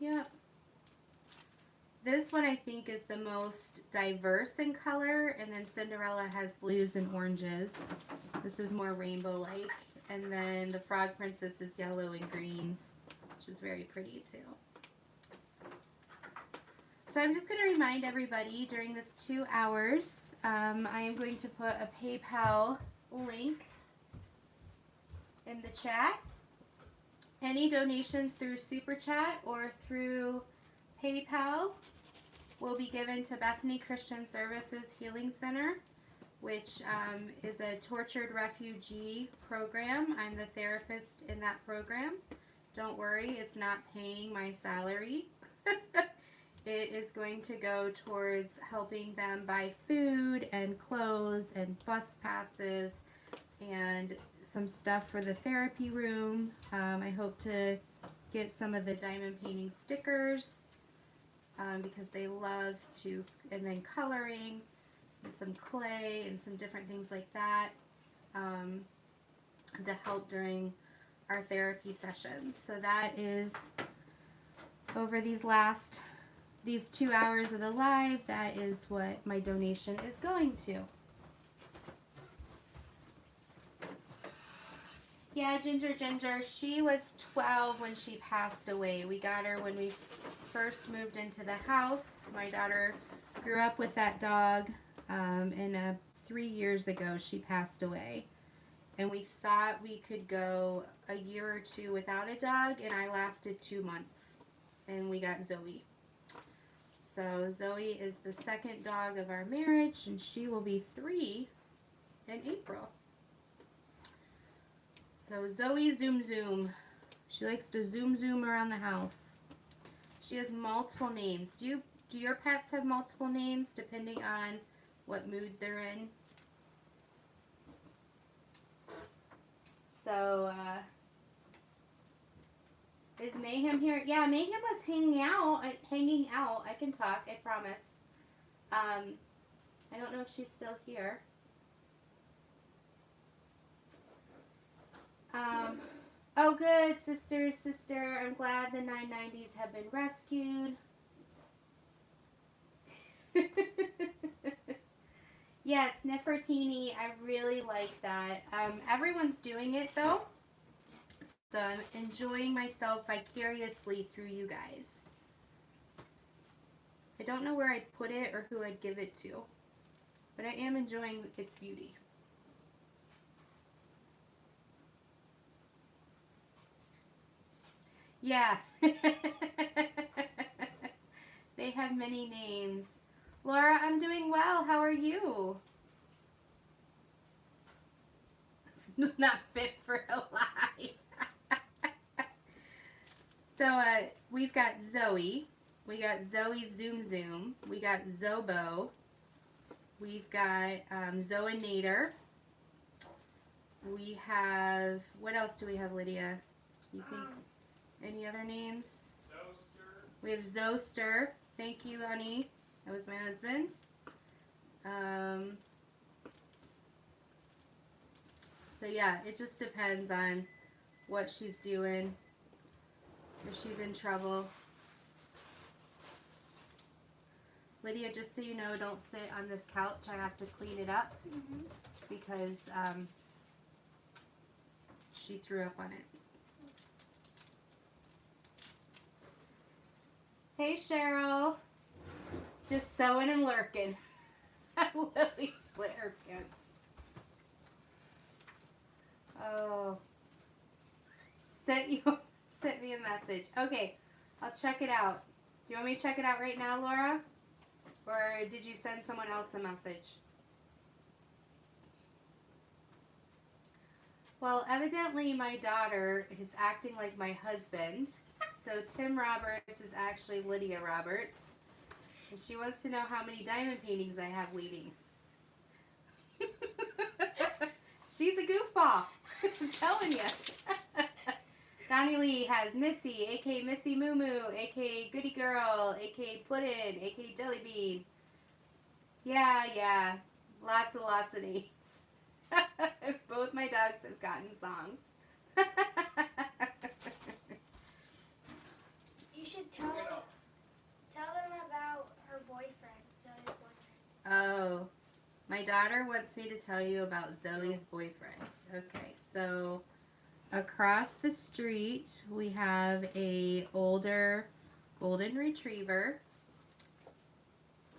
Yep. This one I think is the most diverse in color, and then Cinderella has blues and oranges. This is more rainbow-like. And then the Frog Princess is yellow and greens, which is very pretty too. So I'm just going to remind everybody during this 2 hours, I am going to put a PayPal link in the chat. Any donations through Super Chat or through PayPal will be given to Bethany Christian Services Healing Center, which is a tortured refugee program. I'm the therapist in that program. Don't worry, it's not paying my salary. It is going to go towards helping them buy food and clothes and bus passes and some stuff for the therapy room. I hope to get some of the diamond painting stickers because they love to, and then coloring and some clay and some different things like that to help during our therapy sessions. So that is over these 2 hours of the live, that is what my donation is going to. Yeah, Ginger, she was 12 when she passed away. We got her when we first moved into the house. My daughter grew up with that dog, and 3 years ago she passed away. And we thought we could go a year or 2 without a dog, and I lasted 2 months, and we got Zoe. So Zoe is the second dog of our marriage, and she will be 3 in April. So Zoe Zoom. She likes to zoom around the house. She has multiple names. Do your pets have multiple names depending on what mood they're in. So, is Mayhem here? Yeah, Mayhem was hanging out. I can talk, I promise. I don't know if she's still here. Oh, good, sister. I'm glad the 990s have been rescued. Yes, Nefertiti, I really like that. Everyone's doing it, though. So I'm enjoying myself vicariously through you guys. I don't know where I'd put it or who I'd give it to, but I am enjoying its beauty. Yeah. They have many names. Laura, I'm doing well. How are you? Not fit for a life. So we've got Zoe. We got Zoe Zoom Zoom. We got Zobo. We've got Zoenator. We have, what else do we have, Lydia? You think any other names? Zoster. We have Zoster. Thank you, honey. That was my husband. So yeah, it just depends on what she's doing. If she's in trouble. Lydia, just so you know, don't sit on this couch. I have to clean it up because she threw up on it. Hey, Cheryl. Just sewing and lurking. Lily split her pants. Oh. Sent me a message. Okay, I'll check it out. Do you want me to check it out right now, Laura? Or did you send someone else a message? Well, evidently my daughter is acting like my husband. So Tim Roberts is actually Lydia Roberts. And she wants to know how many diamond paintings I have waiting. She's a goofball. I'm telling you. Donnie Lee has Missy, a.k.a. Missy Moo Moo, a.k.a. Goody Girl, a.k.a. Puddin', a.k.a. Jelly Bean. Yeah. Lots of names. Both my dogs have gotten songs. You should tell them about her boyfriend, Zoe's boyfriend. Oh, my daughter wants me to tell you about Zoe's boyfriend. Okay, so across the street we have a older golden retriever.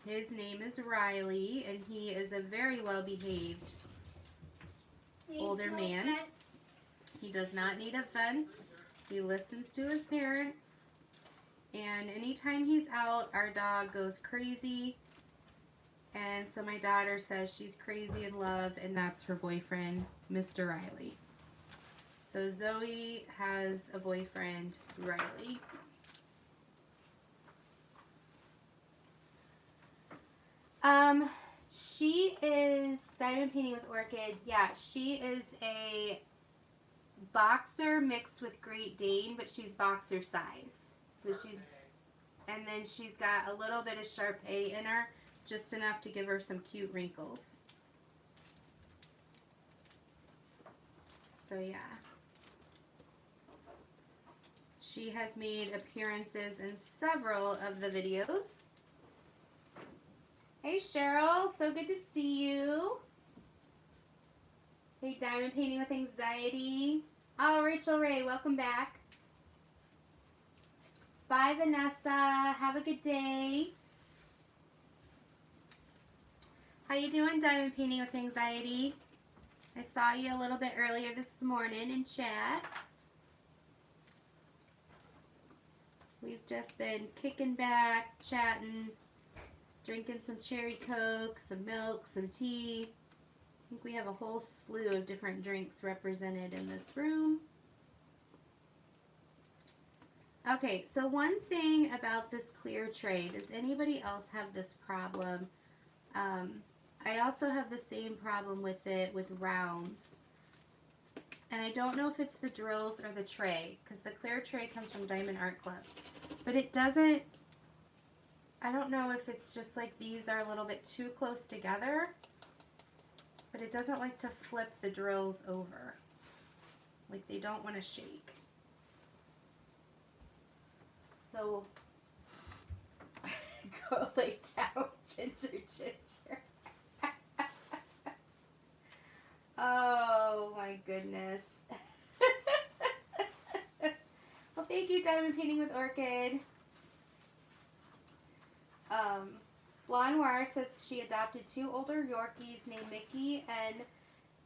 His name is Riley, and he is a very well-behaved older man. Fence. He does not need a fence. He listens to his parents. And anytime he's out, our dog goes crazy. And so my daughter says she's crazy in love, and that's her boyfriend, Mr. Riley. So Zoe has a boyfriend, Riley. She is diamond painting with Orchid. Yeah, she is a boxer mixed with Great Dane, but she's boxer size. So and then she's got a little bit of Shar-Pei in her, just enough to give her some cute wrinkles. So yeah. She has made appearances in several of the videos. Hey Cheryl, so good to see you. Hey Diamond Painting with Anxiety. Oh, Rachel Ray, welcome back. Bye Vanessa, have a good day. How you doing, Diamond Painting with Anxiety? I saw you a little bit earlier this morning in chat. We've just been kicking back, chatting, drinking some cherry coke, some milk, some tea. I think we have a whole slew of different drinks represented in this room. Okay, so one thing about this clear tray, does anybody else have this problem? I also have the same problem with it with rounds. And I don't know if it's the drills or the tray, because the clear tray comes from Diamond Art Club. But it doesn't, I don't know if it's just like these are a little bit too close together, but it doesn't like to flip the drills over. Like they don't want to shake. So, go lay down, Ginger, Ginger. Oh my goodness. Well, thank you, Diamond Painting with Orchid. Blonde Noir says she adopted 2 older Yorkies named Mickey and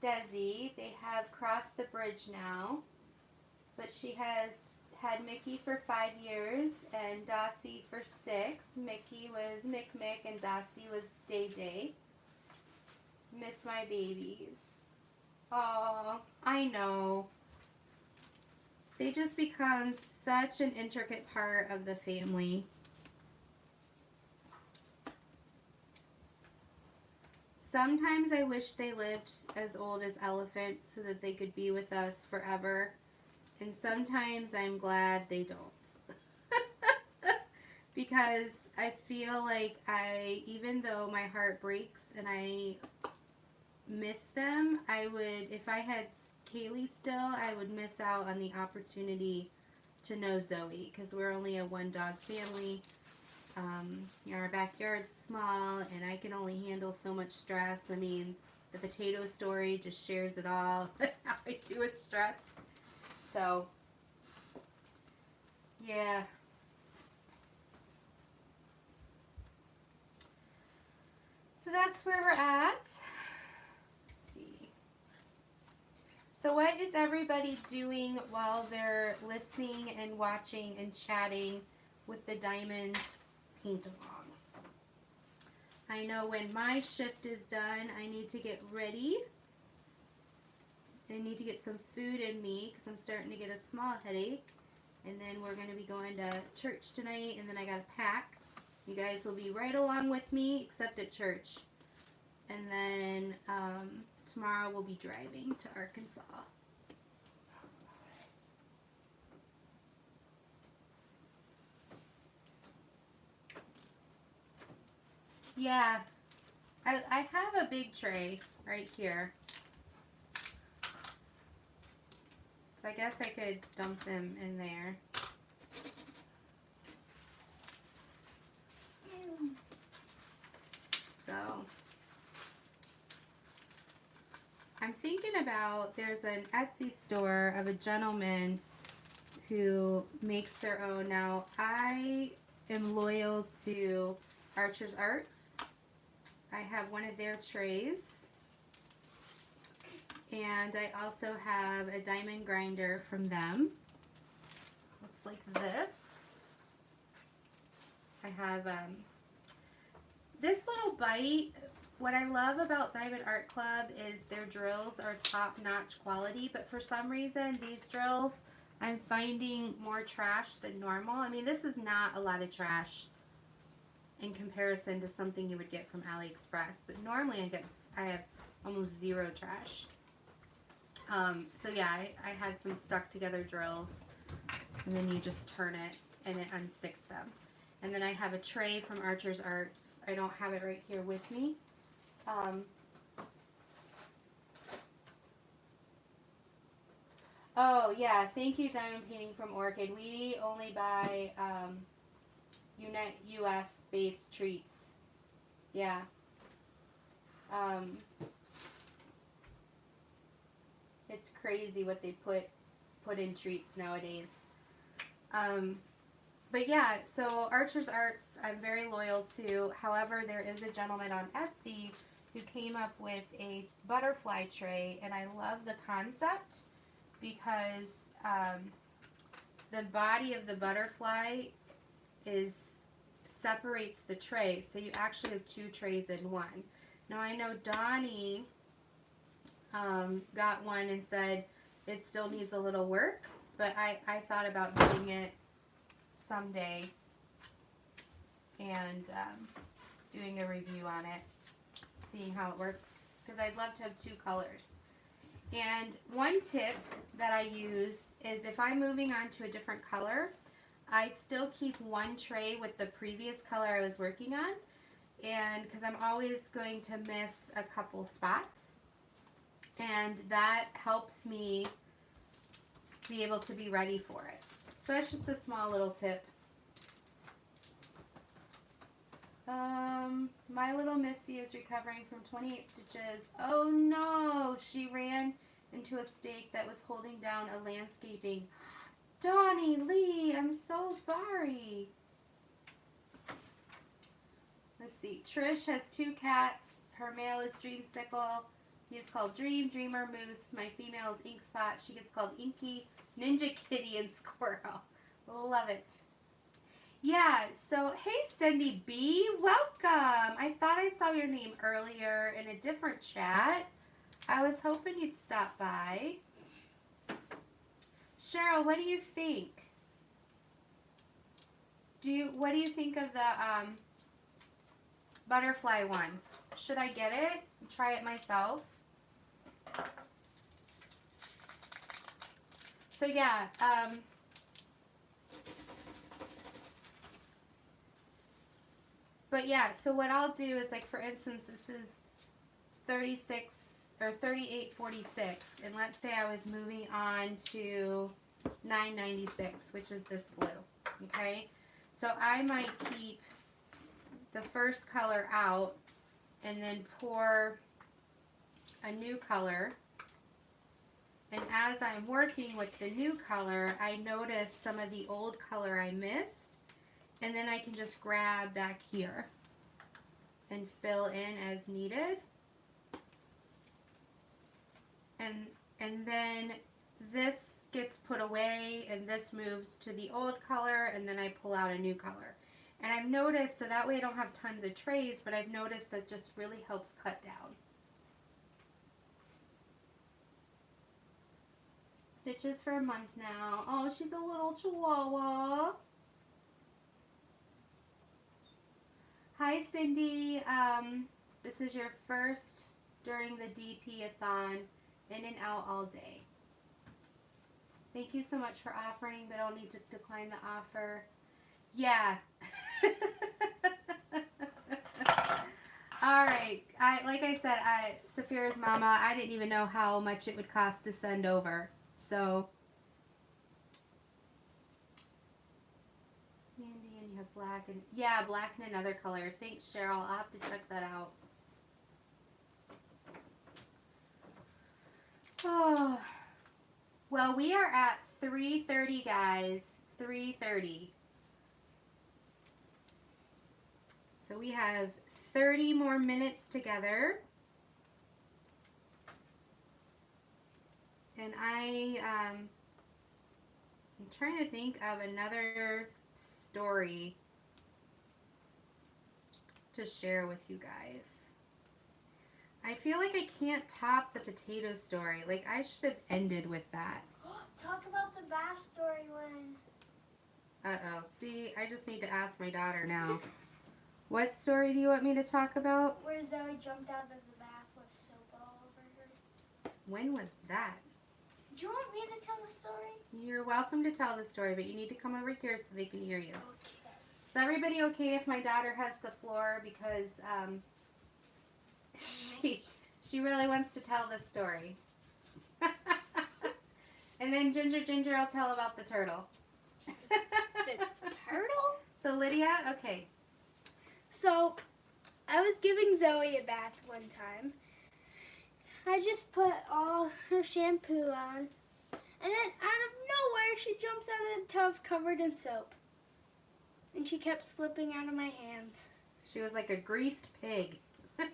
Desi. They have crossed the bridge now, but she has had Mickey for 5 years and Dossie for 6. Mickey was Mick Mick and Dossie was Day Day. Miss my babies. Oh, I know. They just become such an intricate part of the family. Sometimes I wish they lived as old as elephants so that they could be with us forever. And sometimes I'm glad they don't. Because I feel like even though my heart breaks and I miss them, I would, if I had Kaylee still, I would miss out on the opportunity to know Zoe, because we're only a 1-dog family. Our backyard's small, and I can only handle so much stress. I mean, the potato story just shares it all, how I do with stress. So, yeah. So that's where we're at. Let's see. So what is everybody doing while they're listening and watching and chatting with the Diamond Paint Along? I know when my shift is done, I need to get ready. I need to get some food in me because I'm starting to get a small headache. And then we're going to be going to church tonight, and then I got to pack. You guys will be right along with me, except at church. And then tomorrow we'll be driving to Arkansas. Yeah, I have a big tray right here. So I guess I could dump them in there. So I'm thinking about, there's an Etsy store of a gentleman who makes their own. Now, I am loyal to Archer's Arts. I have one of their trays. And I also have a diamond grinder from them. Looks like this. I have this little bite. What I love about Diamond Art Club is their drills are top-notch quality, but for some reason these drills I'm finding more trash than normal. I mean, this is not a lot of trash in comparison to something you would get from AliExpress, but normally I have almost 0 trash. So yeah, I had some stuck together drills, and then you just turn it and it unsticks them. And then I have a tray from Archer's Arts. I don't have it right here with me. Oh yeah, thank you, Diamond Painting from Orchid. We only buy US based treats. Yeah. It's crazy what they put in treats nowadays. But yeah, so Archer's Arts I'm very loyal to. However, there is a gentleman on Etsy who came up with a butterfly tray, and I love the concept because the body of the butterfly separates the tray, so you actually have 2 trays in one. Now I know Donnie got one and said it still needs a little work, but I thought about doing it someday and doing a review on it. seeing how it works because I'd love to have 2 colors. And one tip that I use is if I'm moving on to a different color, I still keep one tray with the previous color I was working on, and because I'm always going to miss a couple spots, and that helps me be able to be ready for it. So that's just a small little tip. My little Missy is recovering from 28 stitches. Oh no, she ran into a stake that was holding down a landscaping. Donnie Lee, I'm so sorry. Let's see. Trish has 2 cats. Her male is Dreamsicle. He's called Dream, Dreamer, Moose. My female is Ink Spot. She gets called Inky, Ninja Kitty, and Squirrel. Love it. Yeah, so hey Cindy B, welcome. I thought I saw your name earlier in a different chat. I was hoping you'd stop by. Cheryl, what do you think? What do you think of the butterfly one? Should I get it and try it myself? So yeah, but yeah, so what I'll do is, like, for instance, this is 36 or 38.46, and let's say I was moving on to 9.96, which is this blue. Okay, so I might keep the first color out and then pour a new color, and as I'm working with the new color, I notice some of the old color I missed, and then I can just grab back here and fill in as needed. And then this gets put away and this moves to the old color, and then I pull out a new color. And I've noticed, so that way I don't have tons of trays, but I've noticed that just really helps cut down. Stitches for a month now. Oh, she's a little chihuahua. Hi Cindy, this is your first during the DP-a-thon, in and out all day. Thank you so much for offering, but I'll need to decline the offer. Yeah. All right. Like I said, Saphira's mama, I didn't even know how much it would cost to send over. So, Mandy, and you have black and, yeah, black and another color. Thanks, Cheryl. I'll have to check that out. Oh, well, we are at 3:30, guys. 3:30. So we have 30 more minutes together. And I'm trying to think of another story to share with you guys. I feel like I can't top the potato story. Like, I should have ended with that. Talk about the bath story when... Uh-oh. See, I just need to ask my daughter now. What story do you want me to talk about? Where Zoe jumped out of the bath with soap all over her. When was that? Do you want me to tell the story? You're welcome to tell the story, but you need to come over here so they can hear you. Okay. Is everybody okay if my daughter has the floor? Because she really wants to tell this story. And then Ginger, I'll tell about the turtle. The turtle? So Lydia, okay. So, I was giving Zoe a bath one time. I just put all her shampoo on, and then out of nowhere she jumps out of the tub covered in soap. And she kept slipping out of my hands. She was like a greased pig.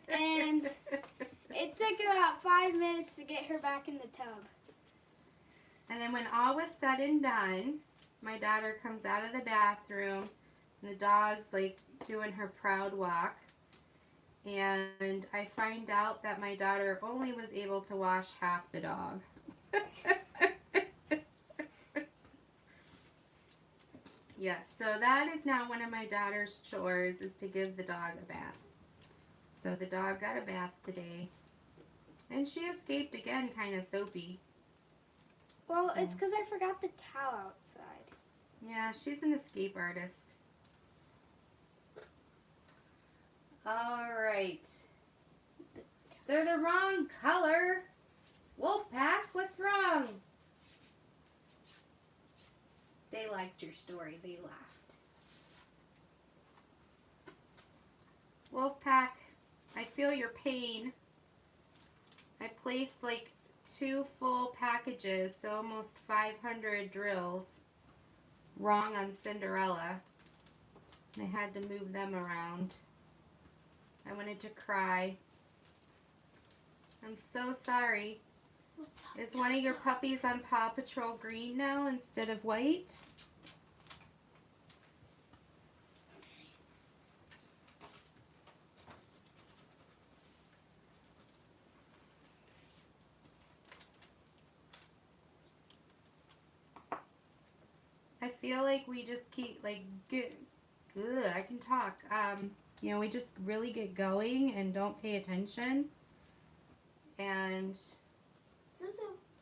And it took about 5 minutes to get her back in the tub. And then when all was said and done, my daughter comes out of the bathroom, and the dog's like doing her proud walk. And I find out that my daughter only was able to wash half the dog. Yes, so that is now one of my daughter's chores, is to give the dog a bath. So the dog got a bath today. And she escaped again, kind of soapy. Well, it's because I forgot the towel outside. Yeah, she's an escape artist. Alright. They're the wrong color. Wolfpack, what's wrong? They liked your story. They laughed. Wolfpack, I feel your pain. I placed like 2 full packages, so almost 500 drills, wrong on Cinderella. I had to move them around. I wanted to cry. I'm so sorry. Is one of your puppies on Paw Patrol green now instead of white? I feel like we just keep I can talk. You know, we just really get going and don't pay attention. And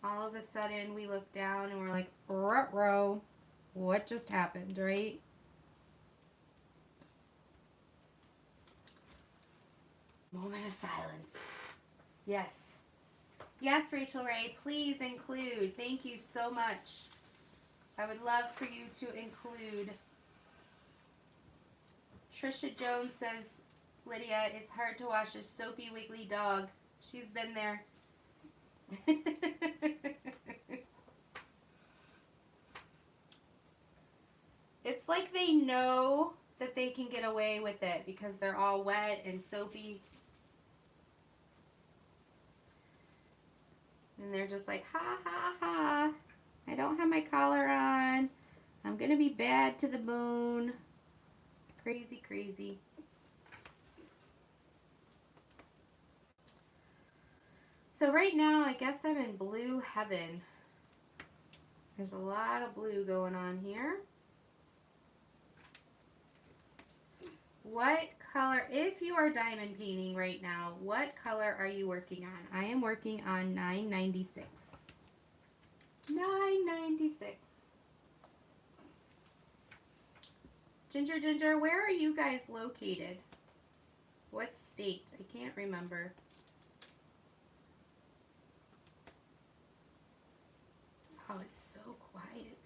all of a sudden we look down and we're like, ruh-roh, what just happened, right? Moment of silence. Yes. Yes, Rachel Ray, please include. Thank you so much. I would love for you to include. Trisha Jones says, Lydia, it's hard to wash a soapy, wiggly dog. She's been there. It's like they know that they can get away with it because they're all wet and soapy. And they're just like, ha, ha, ha. I don't have my collar on. I'm going to be bad to the bone. Crazy, crazy. So right now, I guess I'm in blue heaven. There's a lot of blue going on here. What color, if you are diamond painting right now, what color are you working on? I am working on 996. 996. Ginger, where are you guys located? What state? I can't remember. Oh, it's so quiet.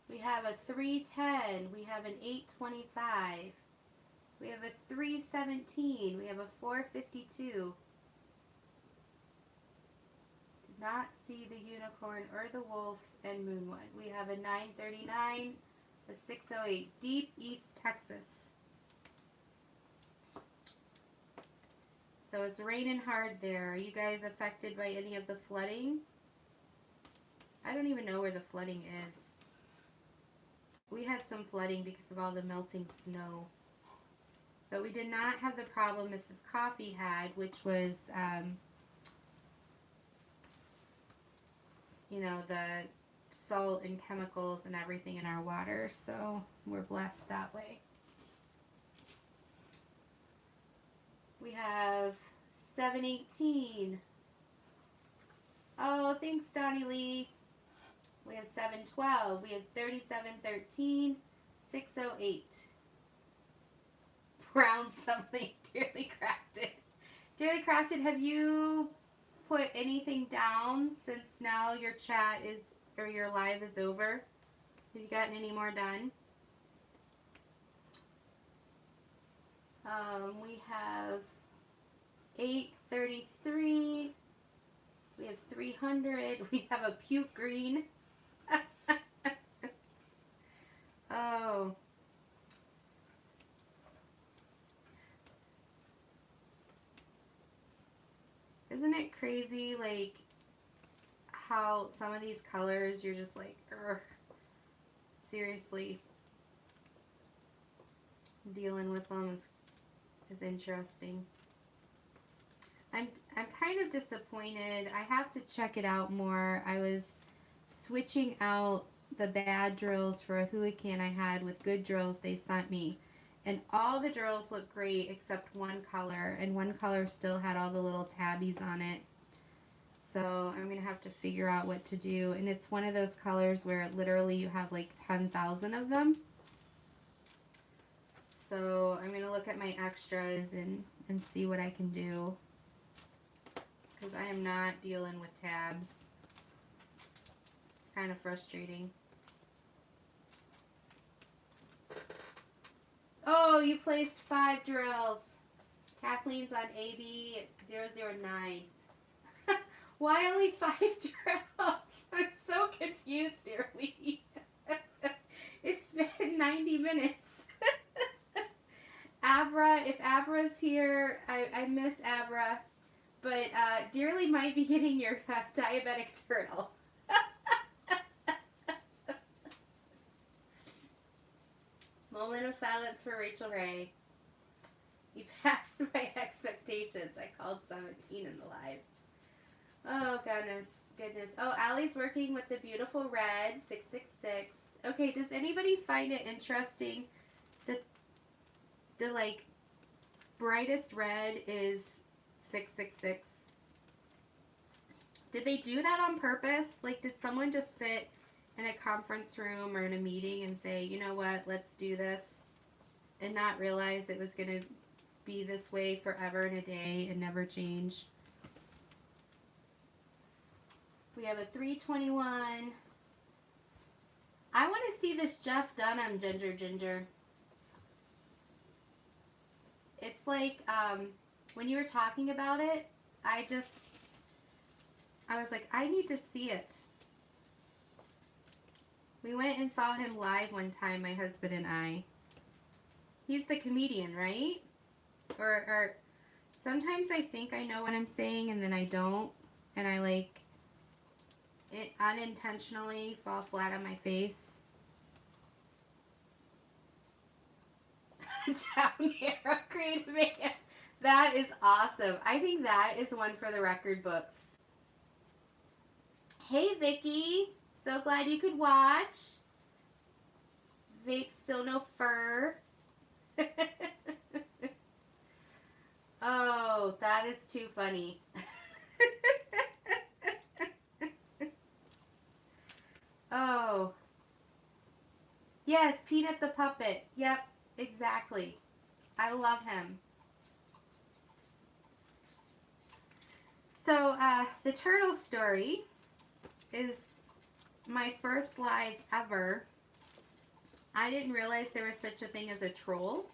We have a 310. We have an 825. We have a 317. We have a 452. Did not see the unicorn or the wolf and moon one. We have a 939, a 608. Deep East Texas. So it's raining hard there. Are you guys affected by any of the flooding? I don't even know where the flooding is. We had some flooding because of all the melting snow. But we did not have the problem Mrs. Coffee had, which was, you know, the salt and chemicals and everything in our water. So we're blessed that way. We have 718. Oh, thanks, Donnie Lee. We have 712. We have 3713, 608. Brown something. Dearly crafted. Dearly crafted, have you put anything down since now your chat is, or your live is over? Have you gotten any more done? We have 833. We have 300. We have a puke green. Oh. Isn't it crazy, like, how some of these colors, you're just like, ugh. Seriously. Dealing with them is interesting. I'm kind of disappointed. I have to check it out more. I was switching out the bad drills for a Huacan I had with good drills they sent me. And all the drills look great except one color, and one color still had all the little tabbies on it. So I'm going to have to figure out what to do. And it's one of those colors where literally you have like 10,000 of them. So I'm going to look at my extras and see what I can do. Because I am not dealing with tabs. It's kind of frustrating. Oh, you placed 5 drills. Kathleen's on AB009. Why only 5 drills? I'm so confused, dearly. It's been 90 minutes. Abra, if Abra's here, I miss Abra. But Dearly might be getting your diabetic turtle. Moment of silence for Rachel Ray. You passed my expectations. I called 17 in the live. Oh, goodness. Oh, Allie's working with the beautiful red, 666. Okay, does anybody find it interesting that the, like, brightest red is 666? Did they do that on purpose? Like, did someone just sit in a conference room or in a meeting and say, you know what, let's do this, and not realize it was going to be this way forever and a day and never change? We have a 321. I want to see this Jeff Dunham Ginger. It's like, when you were talking about it, I was like, I need to see it. We went and saw him live one time, my husband and I. He's the comedian, right? Or sometimes I think I know what I'm saying and then I don't. And I like it unintentionally fall flat on my face. Down here, creative man. That is awesome. I think that is one for the record books. Hey, Vicky. So glad you could watch. Vic, still no fur. Oh, that is too funny. Oh. Yes, Peanut the Puppet. Yep, exactly. I love him. So, the turtle story is my first live ever. I didn't realize there was such a thing as a troll.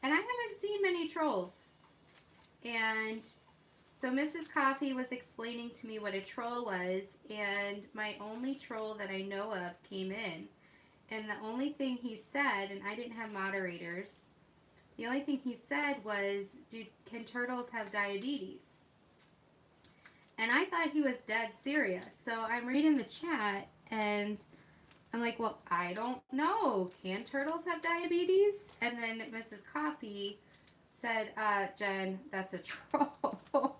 And I haven't seen many trolls. And so Mrs. Coffee was explaining to me what a troll was, and my only troll that I know of came in. And the only thing he said, and I didn't have moderators, the only thing he said was, can turtles have diabetes? And I thought he was dead serious. So I'm reading the chat, and I'm like, well, I don't know. Can turtles have diabetes? And then Mrs. Coffee said, Jen, that's a troll.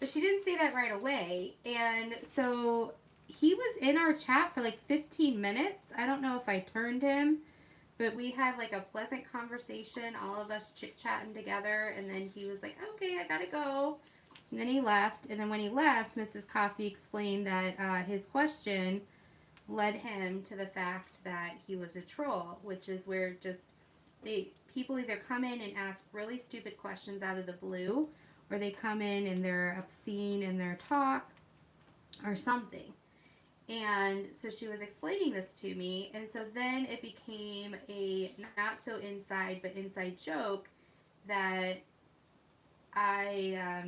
But she didn't say that right away. And so he was in our chat for like 15 minutes. I don't know if I turned him, but we had like a pleasant conversation, all of us chit-chatting together. And then he was like, okay, I gotta go. And then he left. And then when he left, Mrs. Coffee explained that his question led him to the fact that he was a troll, which is where just people either come in and ask really stupid questions out of the blue, or they come in and they're obscene in their talk or something. And so she was explaining this to me, and so then it became a not so inside but inside joke that I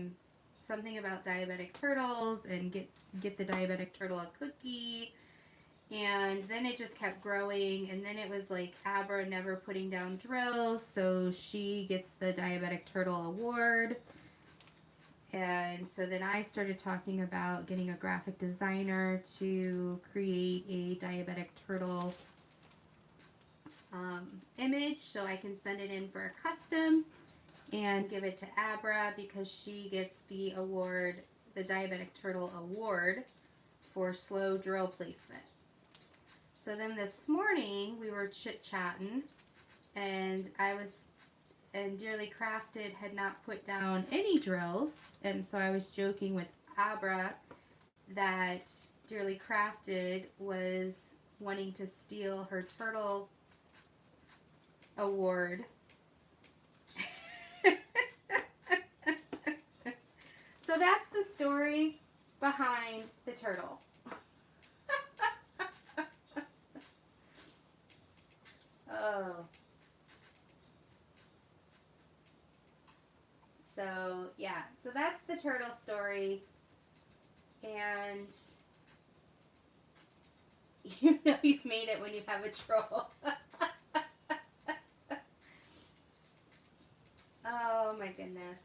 something about diabetic turtles and get the diabetic turtle a cookie. And then it just kept growing, and then it was like Abra never putting down drills, so she gets the diabetic turtle award. And so then I started talking about getting a graphic designer to create a diabetic turtle image so I can send it in for a custom and give it to Abra because she gets the award, the diabetic turtle award, for slow drill placement. So then this morning we were chit-chatting, and Dearly Crafted had not put down any drills, and so I was joking with Abra that Dearly Crafted was wanting to steal her turtle award. So that's the story behind the turtle. Oh. So, yeah. So that's the turtle story. And you know you've made it when you have a troll. Oh my goodness.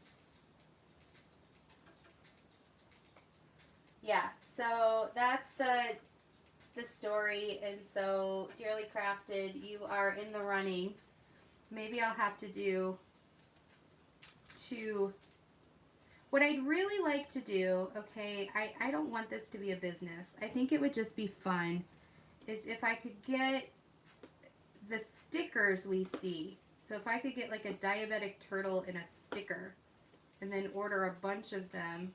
Yeah, so that's the story, and so Dearly Crafted, you are in the running. Maybe I'll have to do two. What I'd really like to do, okay, I don't want this to be a business. I think it would just be fun, is if I could get the stickers we see. So if I could get like a diabetic turtle in a sticker and then order a bunch of them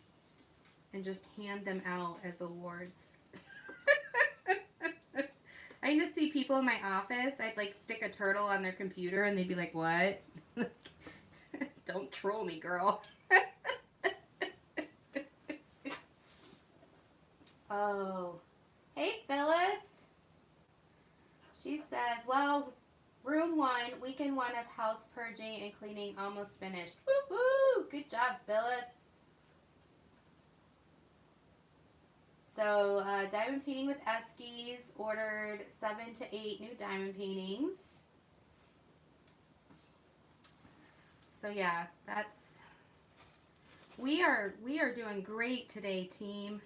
and just hand them out as awards. I just see people in my office, I'd like stick a turtle on their computer and they'd be like, what? Don't troll me, girl. Oh. Hey, Phyllis. She says, well, room 1, weekend 1 of house purging and cleaning almost finished. Woo-hoo! Good job, Phyllis. So, diamond painting with Eskies, ordered 7 to 8 new diamond paintings. So yeah, we are doing great today, team.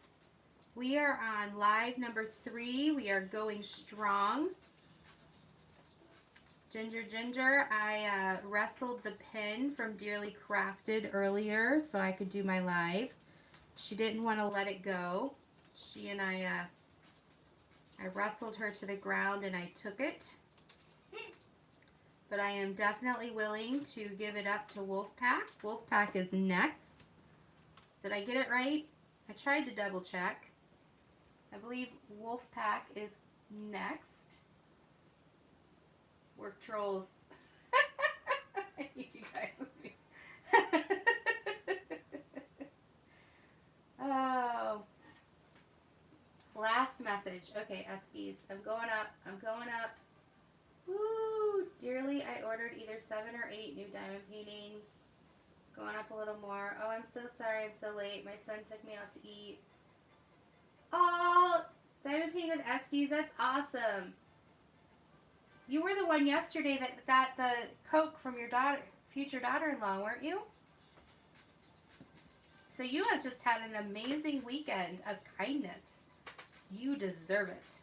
We are on live number 3. We are going strong. Ginger, I wrestled the pen from Dearly Crafted earlier so I could do my live. She didn't want to let it go. She and I wrestled her to the ground and I took it. But I am definitely willing to give it up to Wolfpack. Wolfpack is next. Did I get it right? I tried to double check. I believe Wolfpack is next. Work trolls. I need you guys with me. Oh. Last message. Okay, Eskies. I'm going up. I'm going up. Woo! Dearly, I ordered either 7 or 8 new diamond paintings. Going up a little more. Oh, I'm so sorry I'm so late. My son took me out to eat. Oh, diamond painting with Eskies. That's awesome. You were the one yesterday that got the Coke from your future daughter-in-law, weren't you? So you have just had an amazing weekend of kindness. You deserve it.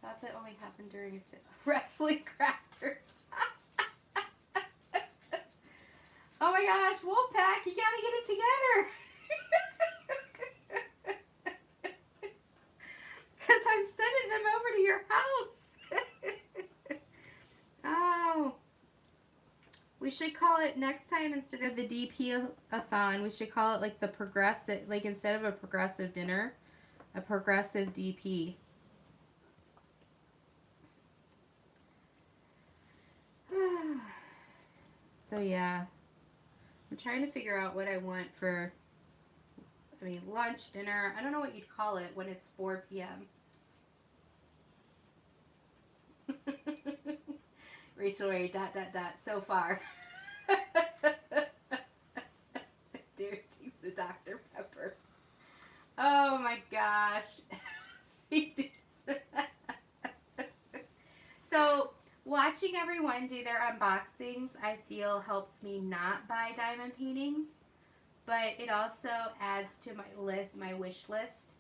Thought that only happened during a wrestling crafters. Oh my gosh, Wolfpack, you gotta get it together. Because I'm sending them over to your house. Oh. We should call it next time, instead of the DP-a-thon, we should call it like the progressive, like instead of a progressive dinner, a progressive DP. So yeah, I'm trying to figure out what I want for, lunch, dinner. I don't know what you'd call it when it's 4 p.m. Rachel Ray, ... so far. Dear Steve's the Dr. Pepper. Oh my gosh. So, watching everyone do their unboxings, I feel helps me not buy diamond paintings, but it also adds to my wish list.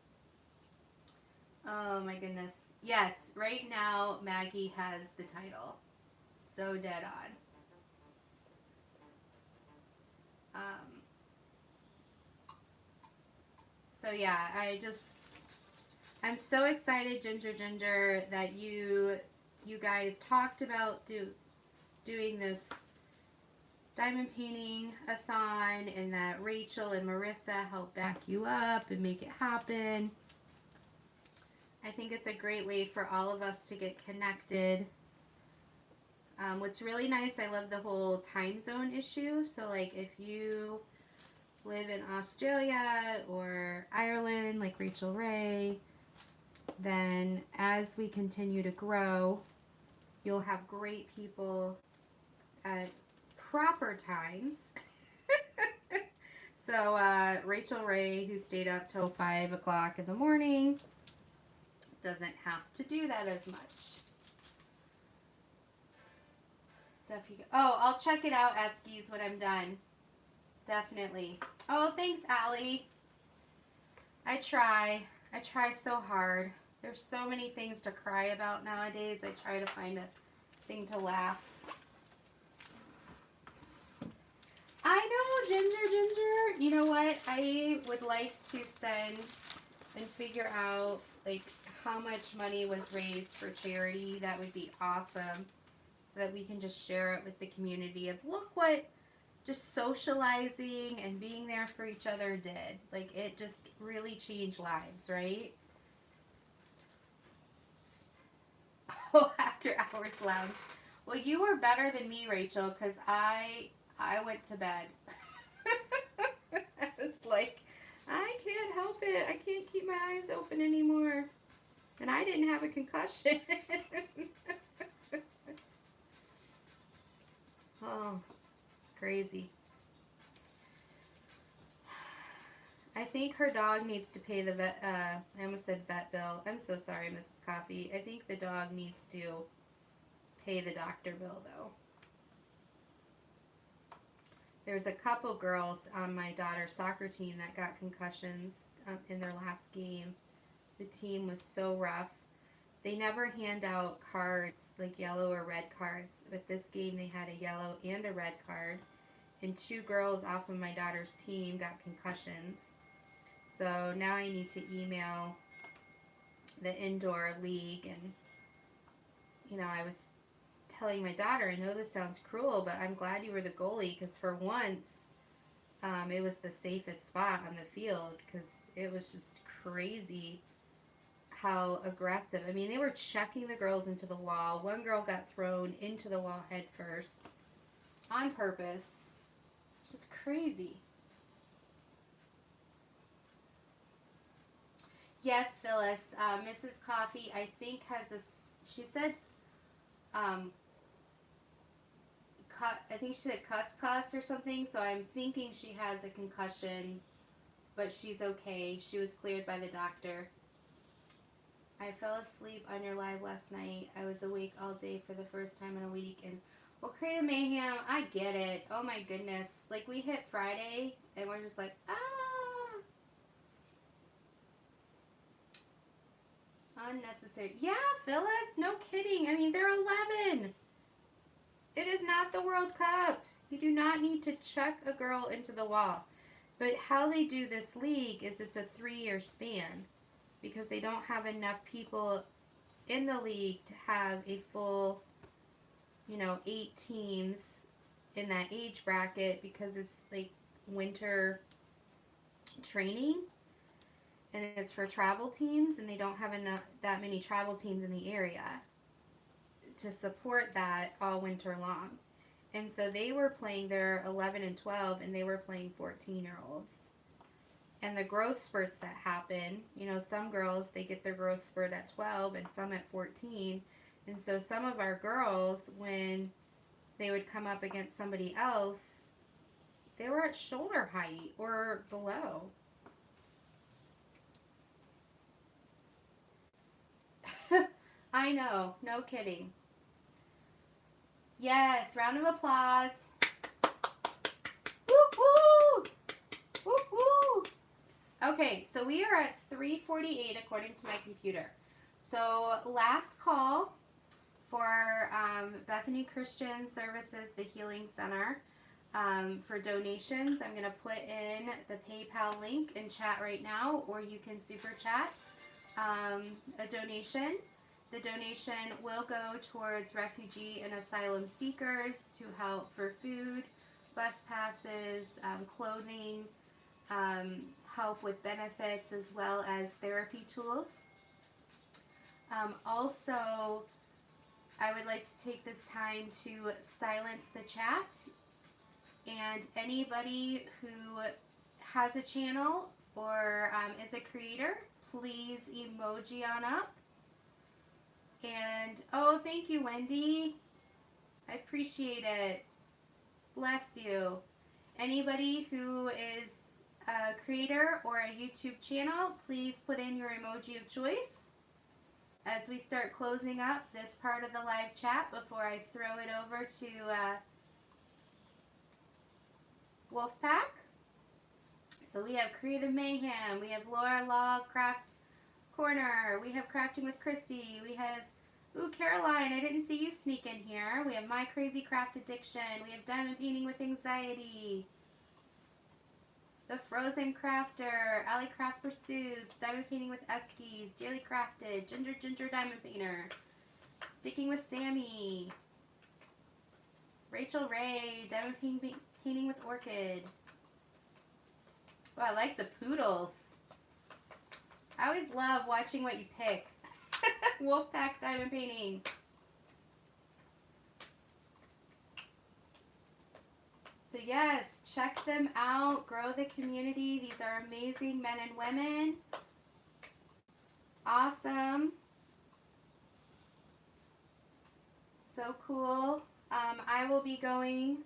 Oh my goodness. Yes, right now Maggie has the title. So dead on. So yeah, I'm so excited, Ginger, that you guys talked about doing this diamond painting a thon, and that Rachel and Marissa help back you up and make it happen. I think it's a great way for all of us to get connected. What's really nice, I love the whole time zone issue. So like if you live in Australia or Ireland like Rachel Ray, then as we continue to grow, you'll have great people at proper times. So Rachel Ray, who stayed up till 5 o'clock in the morning, doesn't have to do that as much. Oh, I'll check it out, Eskies, when I'm done. Definitely. Oh, thanks, Allie. I try so hard. There's so many things to cry about nowadays. I try to find a thing to laugh. I know, Ginger. You know what? I would like to send and figure out like how much money was raised for charity. That would be awesome. So that we can just share it with the community of look what just socializing and being there for each other did. Like it just really changed lives, right? Oh, after hours lounge. Well, you were better than me, Rachel, because I went to bed. I was like, I can't help it. I can't keep my eyes open anymore. And I didn't have a concussion. Oh, it's crazy. I think her dog needs to pay the vet, I almost said vet bill. I'm so sorry, Mrs. Coffee. I think the dog needs to pay the doctor bill, though. There's a couple girls on my daughter's soccer team that got concussions in their last game. The team was so rough. They never hand out cards, like yellow or red cards, but this game they had a yellow and a red card, and 2 girls off of my daughter's team got concussions. So now I need to email the indoor league, and you know, I was telling my daughter, I know this sounds cruel, but I'm glad you were the goalie, because for once it was the safest spot on the field, because it was just crazy how aggressive. I mean, they were checking the girls into the wall. One girl got thrown into the wall head first on purpose. It's just crazy. Yes, Phyllis. Mrs. Coffee, I think, has a, she said, I think she said cuss or something, so I'm thinking she has a concussion, but she's okay. She was cleared by the doctor. I fell asleep on your live last night. I was awake all day for the first time in a week, and well, Creative Mayhem, I get it. Oh my goodness. Like, we hit Friday, and we're just like, unnecessary. Yeah, Phyllis, no kidding. I mean, they're 11. It is not the World Cup. You do not need to chuck a girl into the wall. But how they do this league is it's a 3-year span, because they don't have enough people in the league to have a full, 8 teams in that age bracket, because it's like winter training. And it's for travel teams, and they don't have that many travel teams in the area to support that all winter long. And so they were playing, they're 11 and 12, and they were playing 14-year-olds. And the growth spurts that happen, some girls, they get their growth spurt at 12 and some at 14. And so some of our girls, when they would come up against somebody else, they were at shoulder height or below. I know, no kidding. Yes, round of applause. Woo-hoo! Woo-hoo! Okay, so we are at 3:48 according to my computer. So last call for Bethany Christian Services, the Healing Center, for donations. I'm going to put in the PayPal link in chat right now, or you can super chat. a donation. The donation will go towards refugee and asylum seekers to help for food, bus passes, clothing, help with benefits, as well as therapy tools. Also, I would like to take this time to silence the chat, and anybody who has a channel or is a creator, please emoji on up. And oh, thank you, Wendy. I appreciate it. Bless you. Anybody who is a creator or a YouTube channel, please put in your emoji of choice as we start closing up this part of the live chat before I throw it over to Wolfpack. So we have Creative Mayhem, we have Laura Law Craft Corner, we have Crafting with Christy, we have, ooh, Caroline, I didn't see you sneak in here. We have My Crazy Craft Addiction, we have Diamond Painting with Anxiety, The Frozen Crafter, Alley Craft Pursuits, Diamond Painting with Eskies, Daily Crafted, Ginger Diamond Painter, Sticking with Sammy, Rachel Ray, Diamond Painting with Orchid. Oh, I like the poodles. I always love watching what you pick. Wolfpack Diamond Painting. So yes, check them out. Grow the community. These are amazing men and women. Awesome. So cool. I will be going.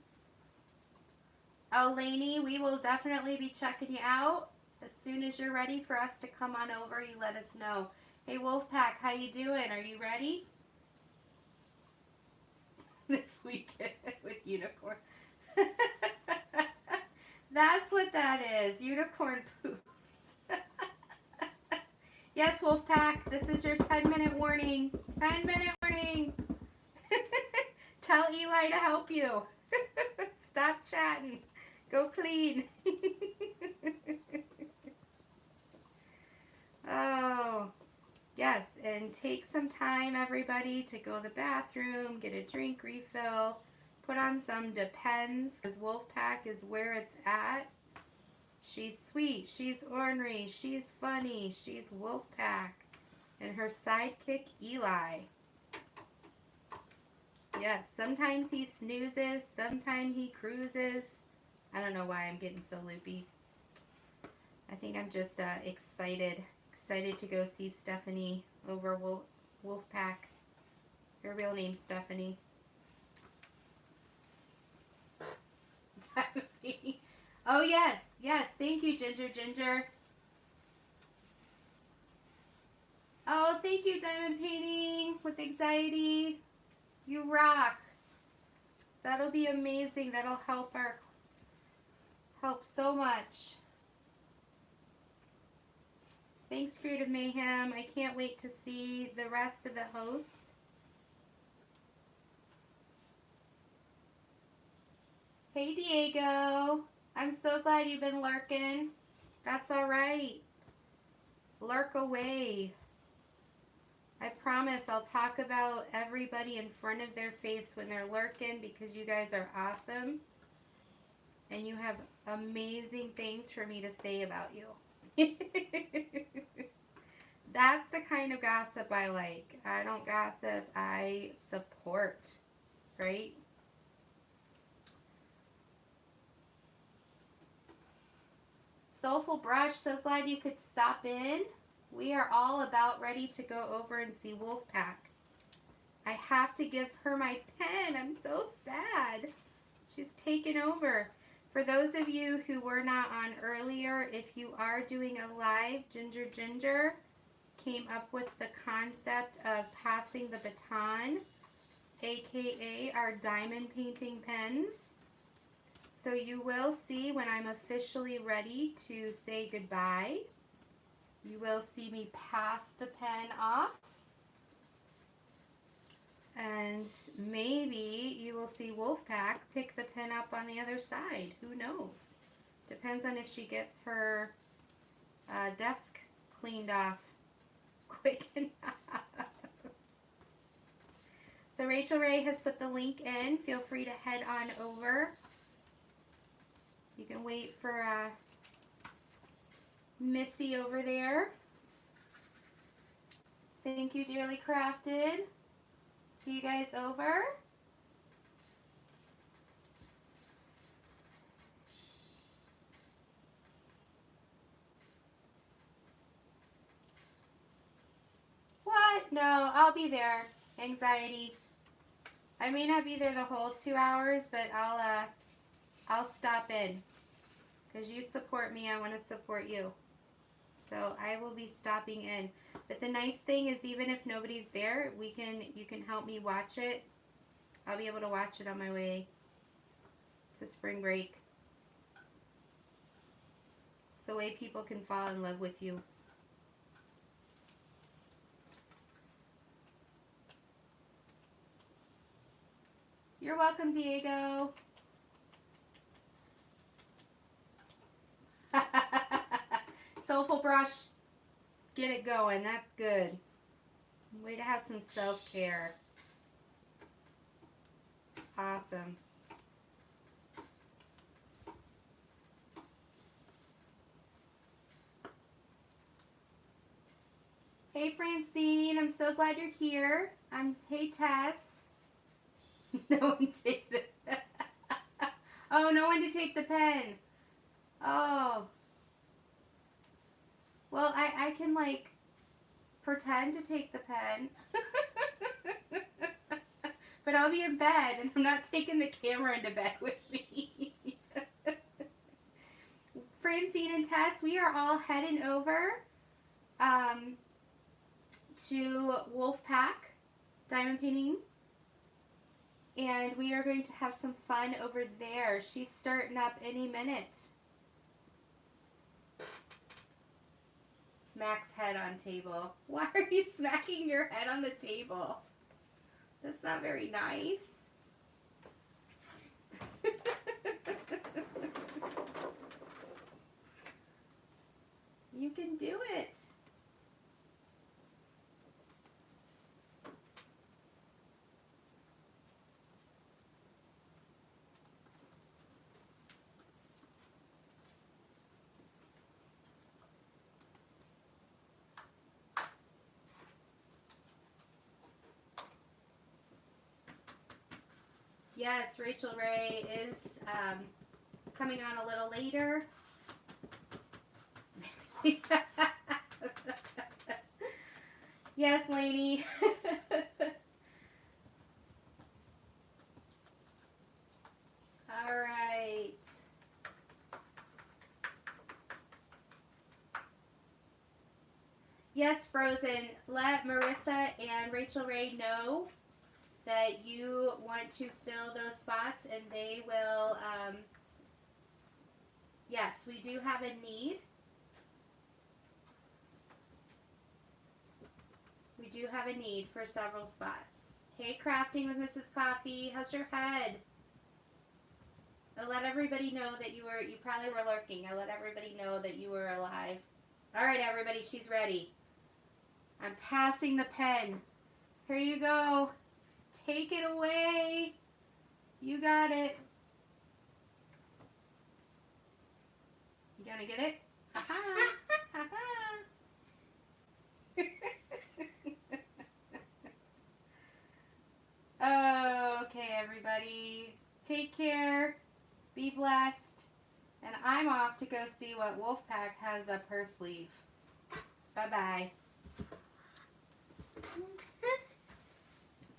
Oh, Lainey, we will definitely be checking you out. As soon as you're ready for us to come on over, you let us know. Hey, Wolfpack, how you doing? Are you ready? This weekend with Unicorn. That's what that is. Unicorn poops. Yes, Wolfpack, this is your 10-minute warning. 10-minute warning. Tell Eli to help you. Stop chatting. Go clean. Oh, yes, and take some time, everybody, to go to the bathroom, get a drink refill, put on some Depends, because Wolfpack is where it's at. She's sweet, she's ornery, she's funny, she's Wolfpack, and her sidekick, Eli. Yes, sometimes he snoozes, sometimes he cruises. I don't know why I'm getting so loopy. I think I'm just excited to go see Stephanie over Wolfpack. Her real name's Stephanie. Oh yes, thank you, Ginger. Oh, thank you, Diamond Painting with Anxiety. You rock. That'll be amazing. That'll help so much. Thanks, Creative Mayhem. I can't wait to see the rest of the hosts. Hey, Diego. I'm so glad you've been lurking. That's all right. Lurk away. I promise I'll talk about everybody in front of their face when they're lurking, because you guys are awesome. And you have amazing things for me to say about you. That's the kind of gossip I like. I don't gossip, I support, right? Soulful Brush, so glad you could stop in. We are all about ready to go over and see Wolfpack. I have to give her my pen. I'm so sad. She's taken over. For those of you who were not on earlier, if you are doing a live, Ginger came up with the concept of passing the baton, aka our diamond painting pens. So you will see when I'm officially ready to say goodbye. You will see me pass the pen off. And maybe you will see Wolfpack pick the pen up on the other side. Who knows? Depends on if she gets her desk cleaned off quick enough. So Rachel Ray has put the link in. Feel free to head on over. You can wait for Missy over there. Thank you, Dearly Crafted. See you guys over. What? No, I'll be there. Anxiety. I may not be there the whole 2 hours, but I'll stop in. Because you support me, I want to support you. So I will be stopping in. But the nice thing is, even if nobody's there, you can help me watch it. I'll be able to watch it on my way to spring break. It's the way people can fall in love with you. You're welcome, Diego. Soulful brush. Get it going. That's good. Way to have some self-care. Awesome. Hey, Francine. I'm so glad you're here. Hey, Tess. No one take the Oh, no one to take the pen. Oh. Well, I can, like, pretend to take the pen. But I'll be in bed, and I'm not taking the camera into bed with me. Francine and Tess, we are all heading over to Wolfpack Diamond Painting. And we are going to have some fun over there. She's starting up any minute. Smacks head on table. Why are you smacking your head on the table? That's not very nice. You can do it. Yes, Rachel Ray is coming on a little later. Yes, lady. All right. Yes, Frozen. Let Marissa and Rachel Ray know that you want to fill those spots, and they will, yes, we do have a need. We do have a need for several spots. Hey, Crafting with Mrs. Coffee, how's your head? I let everybody know that you probably were lurking. I let everybody know that you were alive. All right, everybody, she's ready. I'm passing the pen. Here you go. Take it away. You got it. You gonna get it? Ha-ha. Ha-ha. Okay, everybody. Take care. Be blessed. And I'm off to go see what Wolfpack has up her sleeve. Bye-bye.